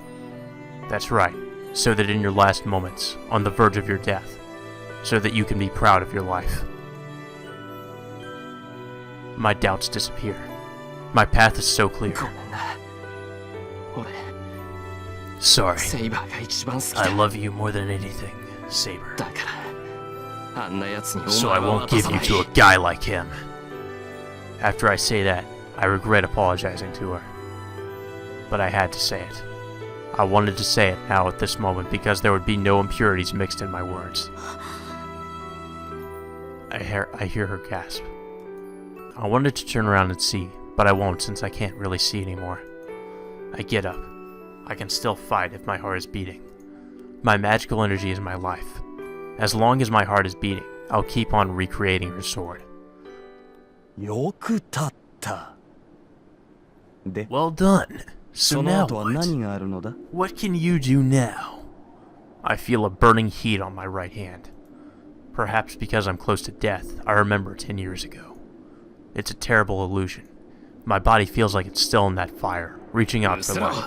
That's right. so that in your last moments, on the verge of your death, so that you can be proud of your life. My doubts disappear. My path is so clear. Sorry. I love you more than anything, Saber. So I won't give you to a guy like him. After I say that, I regret apologizing to her. But I had to say it. I wanted to say it now at this moment because there would be no impurities mixed in my words. I hear her gasp. I wanted to turn around and see, but I won't since I can't really see anymore. I get up. I can still fight if my heart is beating. My magical energy is my life. As long as my heart is beating, I'll keep on recreating her sword. Well done. So now what? What can you do now? I feel a burning heat on my right hand. Perhaps because I'm close to death, I remember 10 years ago. It's a terrible illusion. My body feels like it's still in that fire, reaching out for life.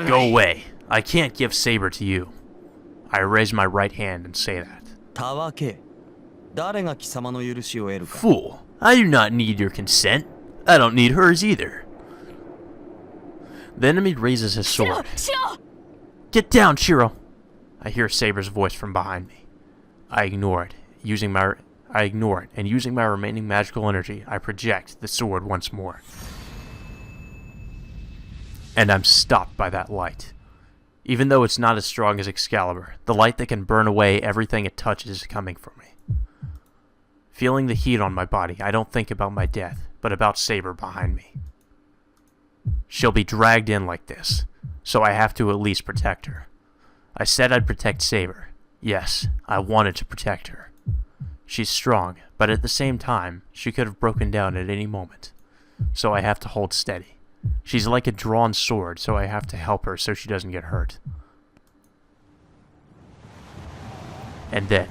Go away. I can't give Saber to you. I raise my right hand and say that. Fool. I do not need your consent. I don't need hers either. The enemy raises his sword. Get down, Shiro! I hear Saber's voice from behind me. I ignore it, and using my remaining magical energy, I project the sword once more. And I'm stopped by that light. Even though it's not as strong as Excalibur, the light that can burn away everything it touches is coming for me. Feeling the heat on my body, I don't think about my death, but about Saber behind me. She'll be dragged in like this, so I have to at least protect her. I said I'd protect Saber. Yes, I wanted to protect her. She's strong, but at the same time, she could have broken down at any moment. So I have to hold steady. She's like a drawn sword, so I have to help her so she doesn't get hurt. And then,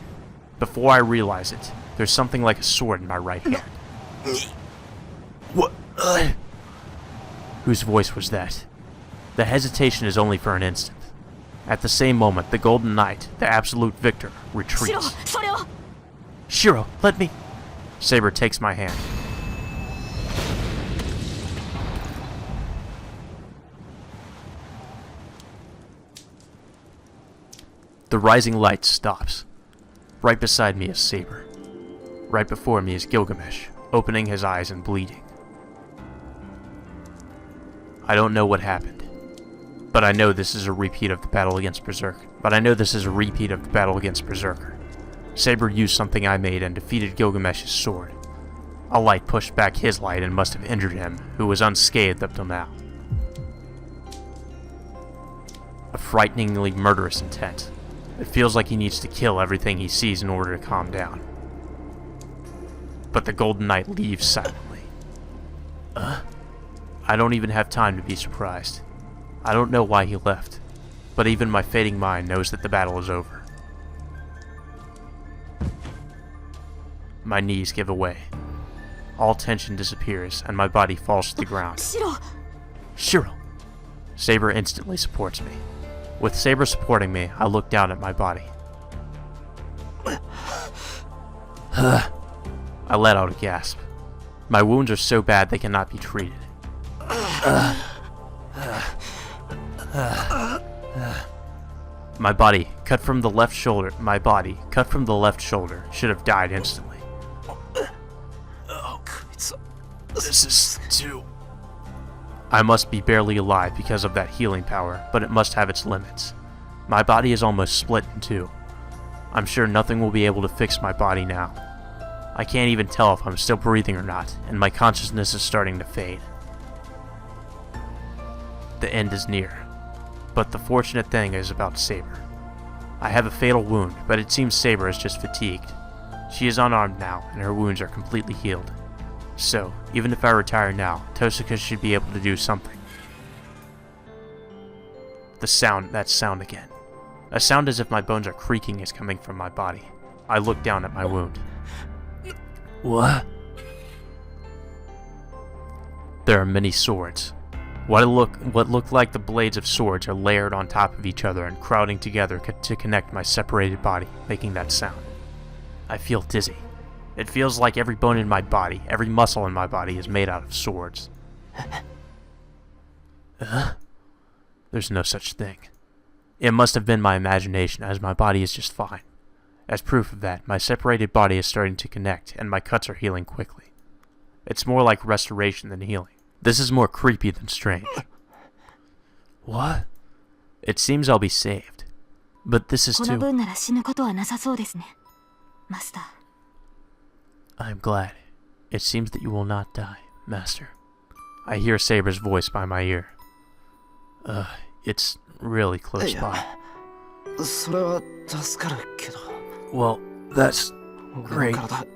before I realize it, there's something like a sword in my right hand. What? Whose voice was that? The hesitation is only for an instant. At the same moment, the Golden Knight, the absolute victor, retreats. Shiro, let me... Saber takes my hand. The rising light stops. Right beside me is Saber. Right before me is Gilgamesh, opening his eyes and bleeding. I don't know what happened, but I know this is a repeat of the battle against Berserker. Saber used something I made and defeated Gilgamesh's sword. A light pushed back his light and must have injured him, who was unscathed up till now. A frighteningly murderous intent. It feels like he needs to kill everything he sees in order to calm down. But the Golden Knight leaves silently. I don't even have time to be surprised. I don't know why he left, but even my fading mind knows that the battle is over. My knees give away. All tension disappears, and my body falls to the ground. Shiro! Saber instantly supports me. With Saber supporting me, I look down at my body. I let out a gasp. My wounds are so bad they cannot be treated. My body, cut from the left shoulder, should have died instantly. This is too... I must be barely alive because of that healing power, but it must have its limits. My body is almost split in two. I'm sure nothing will be able to fix my body now. I can't even tell if I'm still breathing or not, and my consciousness is starting to fade. The end is near. But the fortunate thing is about Saber. I have a fatal wound, but it seems Saber is just fatigued. She is unarmed now, and her wounds are completely healed. So, even if I retire now, Tosaka should be able to do something. That sound again. A sound as if my bones are creaking is coming from my body. I look down at my wound. What? There are many swords. What looked like the blades of swords are layered on top of each other and crowding together to connect my separated body, making that sound. I feel dizzy. It feels like every bone in my body, every muscle in my body is made out of swords. There's no such thing. It must have been my imagination, as my body is just fine. As proof of that, my separated body is starting to connect, and my cuts are healing quickly. It's more like restoration than healing. This is more creepy than strange. What? It seems I'll be saved. But this is too... I'm glad. It seems that you will not die, Master. I hear Saber's voice by my ear. It's really close by. Well, that's great, but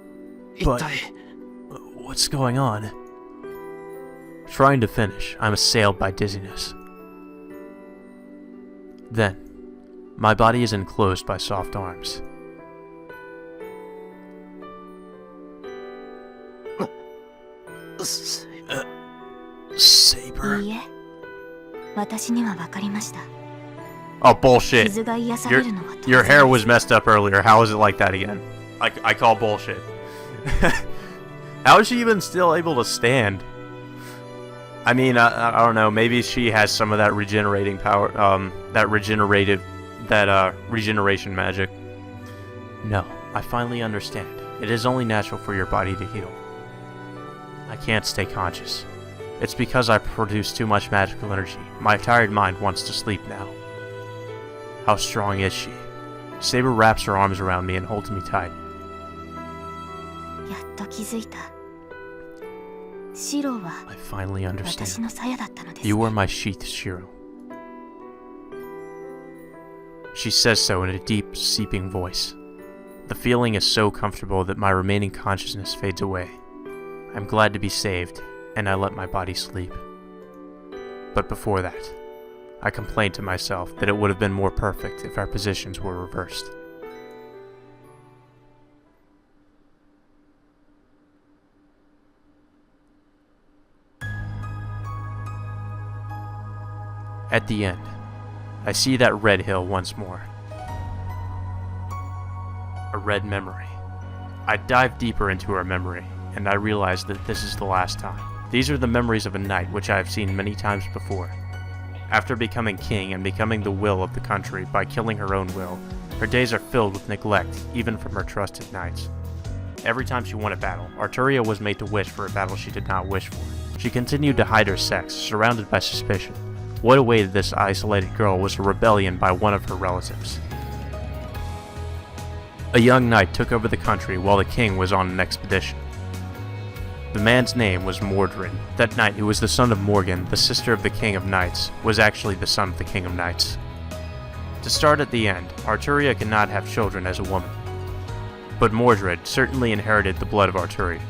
what's going on? Trying to finish, I'm assailed by dizziness. Then, my body is enclosed by soft arms. Saber? Oh, bullshit. Your hair was messed up earlier. How is it like that again? I call bullshit. How is she even still able to stand? I mean, I don't know. Maybe she has some of that regenerating power, regeneration magic. No, I finally understand. It is only natural for your body to heal. I can't stay conscious. It's because I produce too much magical energy. My tired mind wants to sleep now. How strong is she? Saber wraps her arms around me and holds me tight. I finally understand. You were my sheath, Shiro. She says so in a deep, seeping voice. The feeling is so comfortable that my remaining consciousness fades away. I'm glad to be saved, and I let my body sleep. But before that, I complained to myself that it would have been more perfect if our positions were reversed. At the end, I see that red hill once more. A red memory. I dive deeper into her memory, and I realize that this is the last time. These are the memories of a knight which I have seen many times before. After becoming king and becoming the will of the country by killing her own will, her days are filled with neglect, even from her trusted knights. Every time she won a battle, Arturia was made to wish for a battle she did not wish for. She continued to hide her sex, surrounded by suspicion. What awaited this isolated girl was a rebellion by one of her relatives. A young knight took over the country while the king was on an expedition. The man's name was Mordred. That knight, who was the son of Morgan, the sister of the King of Knights, was actually the son of the King of Knights. To start at the end, Arturia could not have children as a woman. But Mordred certainly inherited the blood of Arturia.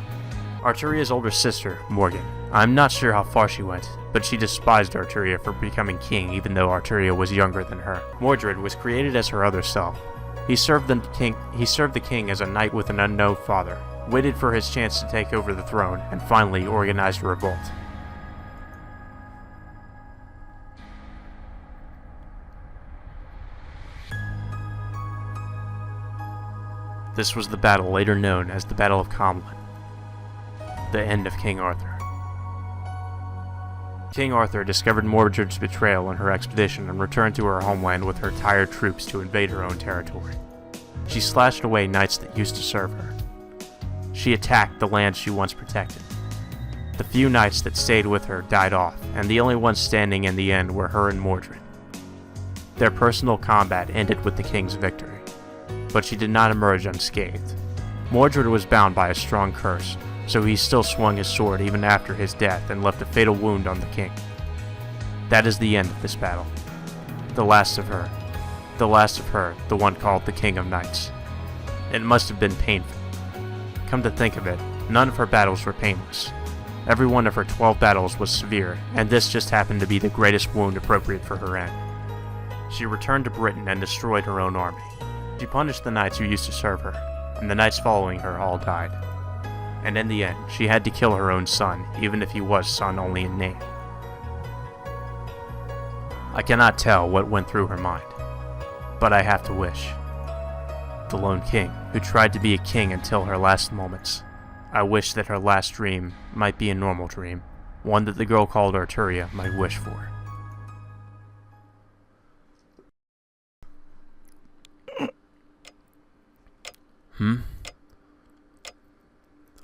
Arturia's older sister, Morgan, I'm not sure how far she went, but she despised Arturia for becoming king even though Arturia was younger than her. Mordred was created as her other self. He served the king as a knight with an unknown father, waited for his chance to take over the throne, and finally organized a revolt. This was the battle later known as the Battle of Comlin, the end of King Arthur. King Arthur discovered Mordred's betrayal on her expedition and returned to her homeland with her tired troops to invade her own territory. She slashed away knights that used to serve her. She attacked the land she once protected. The few knights that stayed with her died off, and the only ones standing in the end were her and Mordred. Their personal combat ended with the king's victory, but she did not emerge unscathed. Mordred was bound by a strong curse, so he still swung his sword even after his death and left a fatal wound on the king. That is the end of this battle. The last of her. The one called the King of Knights. It must have been painful. Come to think of it, none of her battles were painless. Every one of her 12 battles was severe, and this just happened to be the greatest wound appropriate for her end. She returned to Britain and destroyed her own army. She punished the knights who used to serve her, and the knights following her all died. And in the end, she had to kill her own son, even if he was son only in name. I cannot tell what went through her mind, but I have to wish. The Lone King, who tried to be a king until her last moments. I wish that her last dream might be a normal dream, one that the girl called Arturia might wish for.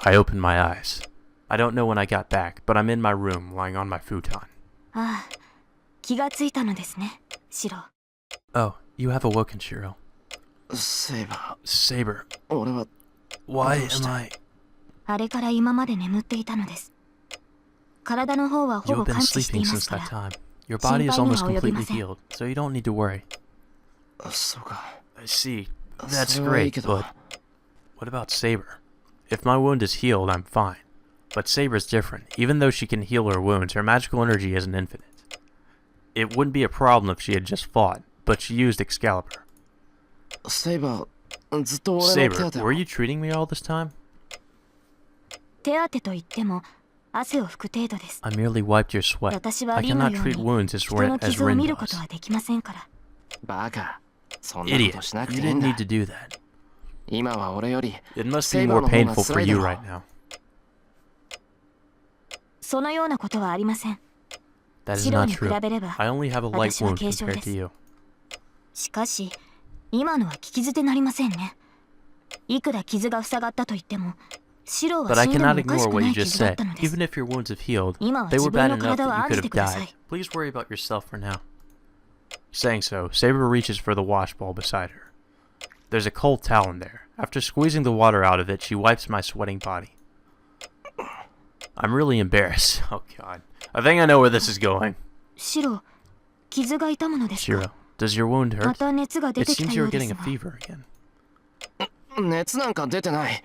I opened my eyes. I don't know when I got back, but I'm in my room, lying on my futon. ああ、気がついたのですね、シロ。Oh, you have awoken, Shiro. セイバ Saber, ー、俺は why am I... あれから今まで眠っていたのです。体の方はほ You ぼ have been 完治してい sleeping ま since すか that ら。 time. Your body is almost 心配には及び completely ません。 healed, so you don't need to worry. そうか。 I see. That's それはいい great, けど but... What about Saber? If my wound is healed, I'm fine. But Saber's different. Even though she can heal her wounds, her magical energy isn't infinite. It wouldn't be a problem if she had just fought, but she used Excalibur. セイバー、ずっと俺の手 Saber, 当てを were you treating me all this time? 手当てといっても汗を拭く程度です。 I merely wiped your sweat. 私は I リンの cannot よう treat に wounds as 人の Rin 傷を見ること does. はできませんから。バカ。そんなことし Idiot, なく you ていいん didn't だ need。to do that. 今は俺より It must be セイバー more の方が painful 辛 for い you だろ right now. そのようなことはありません。 That is シロ not に比 true. べれば I only have a light 私は wound 軽傷 compared で to す。 you. しかし今のは聞き捨てなりませんね。いくら傷が塞がったと言ってもシロは But I 死んでも cannot おかし ignore く what な you い just 傷だっ said. たのです Even if your wounds have healed, 今は they 自 were 分 bad の enough 体 that を you 案 could じて have くださ died. い。 Please worry about yourself for now. Saying so, Saber reaches for the wash bowl beside her. There's a cold towel in there. After squeezing the water out of it, she wipes my sweating body. I'm really embarrassed. Oh god. I think I know where this is going. シロ、傷が痛むのですか？ Shiro, does your wound ま hurt? た熱が出 It てきた seems よ you're うで getting す a が。 fever again. 熱なんか出てない。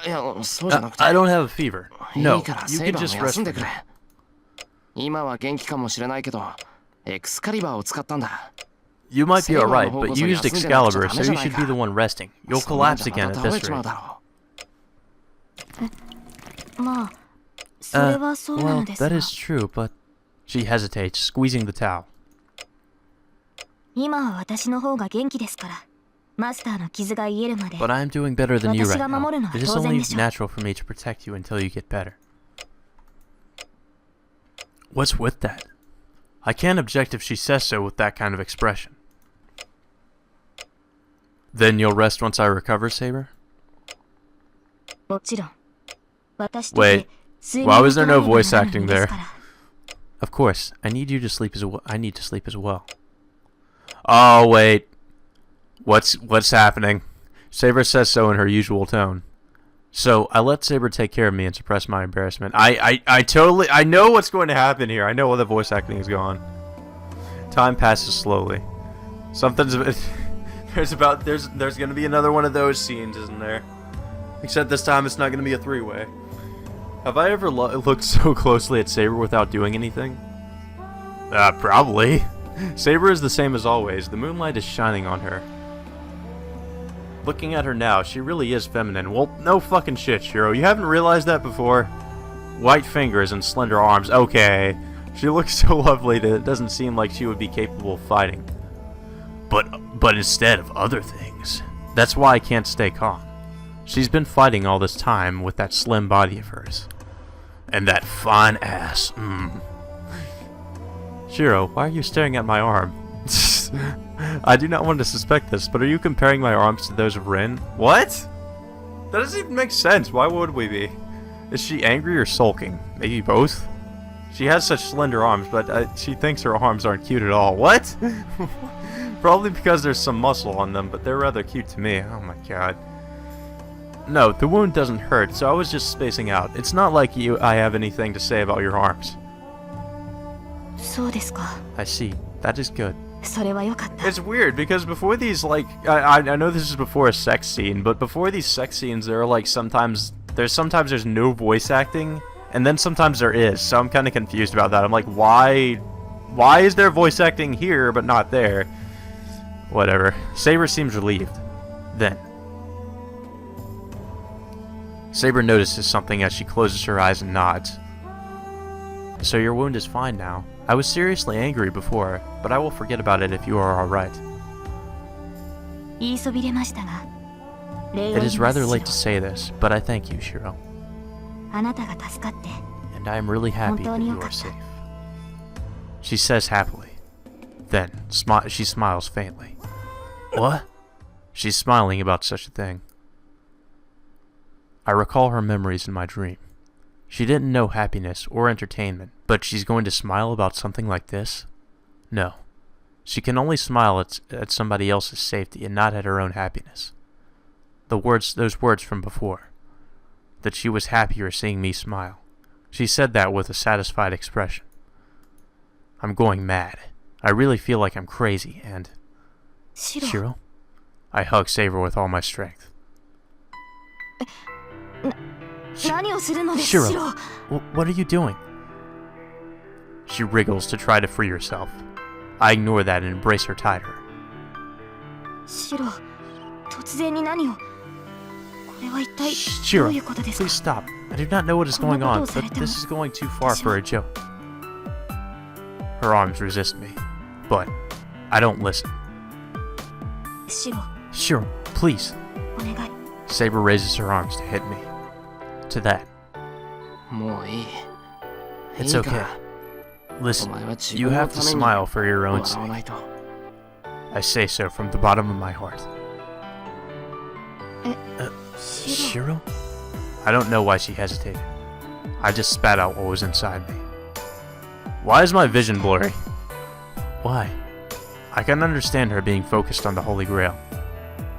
いや、そうじゃなくて。 I don't have a fever. いい No, から you セイ can バー just も rest 休ん for でく now. れ。今は元気かもしれないけど、エクスカリバーを使ったんだ。 You might be Saber alright, の but 方こそ you used 休んでなくちゃ Excalibur, ダ so メじゃ you ない should か。 be the one resting. You'll そんなん collapse じゃ again ま at た倒 this れちまう rate. だろまあ、それはそうな Well, のです that が、 is true, but... She hesitates, squeezing the towel. 今は私の方が元気ですから、マスターの傷が癒えるまで。 But I am doing better than you 私 right が now. 守るのは It is 当然 only でしょう。 natural for me to protect you until you get better. What's with that? I can't object if she says so with that kind of expression. Then you'll rest once I recover, Saber? もちろん。私と Wait, て睡 why 眠 was there を no 取らねば voice ならない acting のです there? から。 Of course, I need you to sleep as well. I need to sleep as well. Oh, wait. What's happening? Saber says so in her usual tone. So, I let Saber take care of me and suppress my embarrassment. I know what's going to happen here. I know where the voice acting is gone. Time passes slowly. Something's... There's gonna be another one of those scenes, isn't there? Except this time it's not gonna be a three-way. Have I ever looked so closely at Saber without doing anything? Probably. Saber is the same as always. The moonlight is shining on her. Looking at her now, she really is feminine. Well, no fucking shit, Shiro. You haven't realized that before? White fingers and slender arms. Okay. She looks so lovely that it doesn't seem like she would be capable of fighting. But instead of other things. That's why I can't stay calm. She's been fighting all this time with that slim body of hers. And that fine ass. Shiro, why are you staring at my arm? I do not want to suspect this, but are you comparing my arms to those of Rin? What? That doesn't even make sense. Why would we be? Is she angry or sulking? Maybe both? She has such slender arms, but she thinks her arms aren't cute at all. What? Probably because there's some muscle on them, but they're rather cute to me. Oh my god. No, the wound doesn't hurt, so I was just spacing out. It's not like I have anything to say about your arms. そうですか。 I see. That is good. それはよかった。 It's weird because before these, like, I know this is before a sex scene, but before these sex scenes, there are like sometimes there's no voice acting, and then sometimes there is. So I'm kind of confused about that. I'm like, why is there voice acting here but not there? Whatever. Saber seems relieved. Then Saber notices something as she closes her eyes and nods. So your wound is fine now. I was seriously angry before, but I will forget about it if you are alright. 言いそびれましたが、礼を It 言 is います rather シ late ロ to say this, but I thank you, Shiro. あなたが助かって And I am really happy that you are safe. She says happily. Then, she smiles faintly. What? She's smiling about such a thing. I recall her memories in my dream. She didn't know happiness or entertainment, but she's going to smile about something like this? No. She can only smile at somebody else's safety and not at her own happiness. Those words from before. That she was happier seeing me smile. She said that with a satisfied expression. I'm going mad. I really feel like I'm crazy, and... Shiro? I hug Saber with all my strength. Shiro, what are you doing? She wriggles to try to free herself. I ignore that and embrace her tighter. Shiro, please stop. I do not know what is going on, but this is going too far for a joke. Her arms resist me, but I don't listen. Shiro, please. Saber raises her arms to hit me. To that. It's okay. Listen, you have to smile for your own sake. I say so from the bottom of my heart. Shiro? I don't know why she hesitated. I just spat out what was inside me. Why is my vision blurry? Why? I can understand her being focused on the Holy Grail,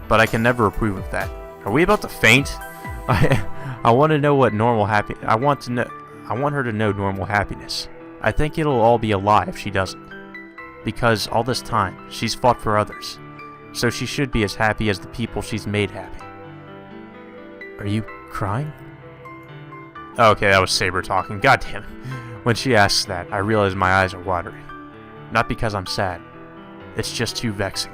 but I can never approve of that. Are we about to faint? I want to know what normal I want her to know normal happiness. I think it'll all be a lie if she doesn't. Because all this time, she's fought for others. So she should be as happy as the people she's made happy. Are you crying? Okay, that was Saber talking. God damn it. When she asks that, I realize my eyes are watering. Not because I'm sad. It's just too vexing.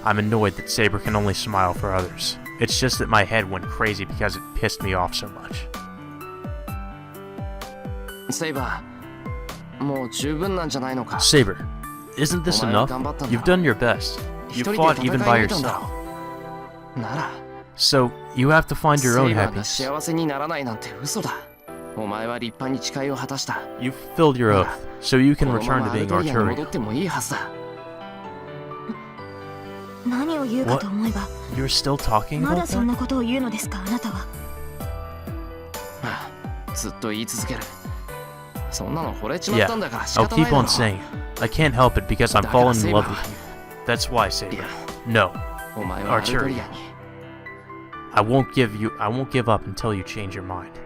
I'm annoyed that Saber can only smile for others. It's just that my head went crazy because it pissed me off so much. Saber, isn't this enough? You've done your best. You've fought even by yourself. So, you have to find your own happiness. You've filled your oath, so you can return to being Arturia. What? You're still talking about that? Yeah, I'll keep on saying it. I can't help it because I'm falling in love with you. That's why, Saber. No. Arturia. I won't give up until you change your mind.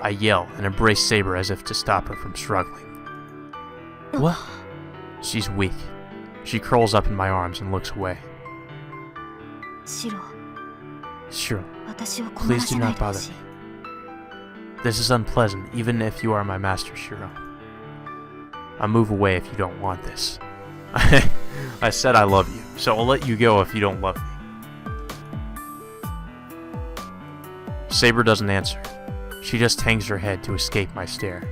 I yell and embrace Saber as if to stop her from struggling. What? She's weak. She curls up in my arms and looks away. Shiro, please do not bother me. This is unpleasant, even if you are my master, Shiro. I'll move away if you don't want this. I said I love you, so I'll let you go if you don't love me. Saber doesn't answer. She just hangs her head to escape my stare.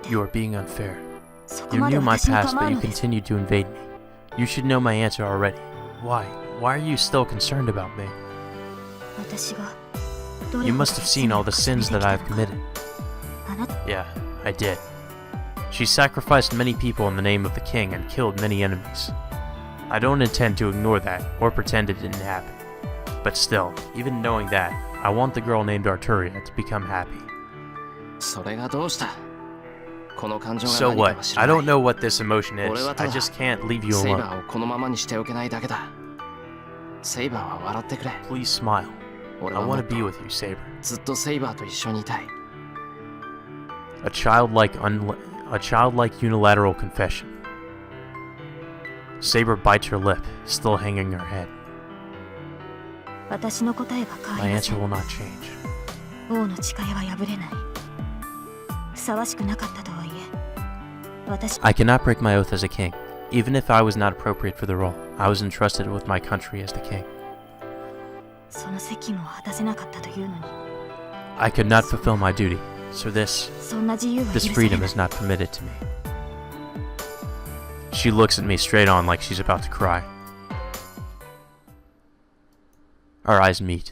You are being unfair. You knew my past, but you continued to invade me. You should know my answer already. Why? Why are you still concerned about me? You must have seen all the sins that I have committed. Yeah, I did. She sacrificed many people in the name of the king and killed many enemies. I don't intend to ignore that, or pretend it didn't happen. But still, even knowing that, I want the girl named Arturia to become happy. So what? I don't know what this emotion is. I just can't leave you alone. Please smile. I want to be with you, Saber. A childlike unilateral confession. Saber bites her lip, still hanging her head. My answer will not change. I cannot break my oath as a king. Even if I was not appropriate for the role, I was entrusted with my country as the king. その責務を果たせなかったというのに、 I could not fulfill my duty, so this そんな自由は許 this され freedom ない。 is not permitted to me. She looks at me straight on like she's about to cry. Our eyes meet,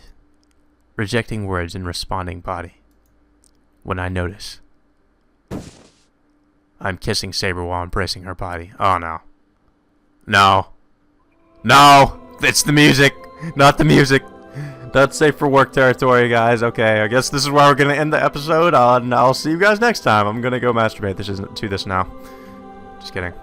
rejecting words and responding body. When I notice, I'm kissing Saber while embracing her body. Oh no. No. No! It's the music! Not the music! That's safe for work territory, guys. Okay, I guess this is where we're gonna end the episode, and I'll see you guys next time. I'm gonna go masturbate to this now. Just kidding.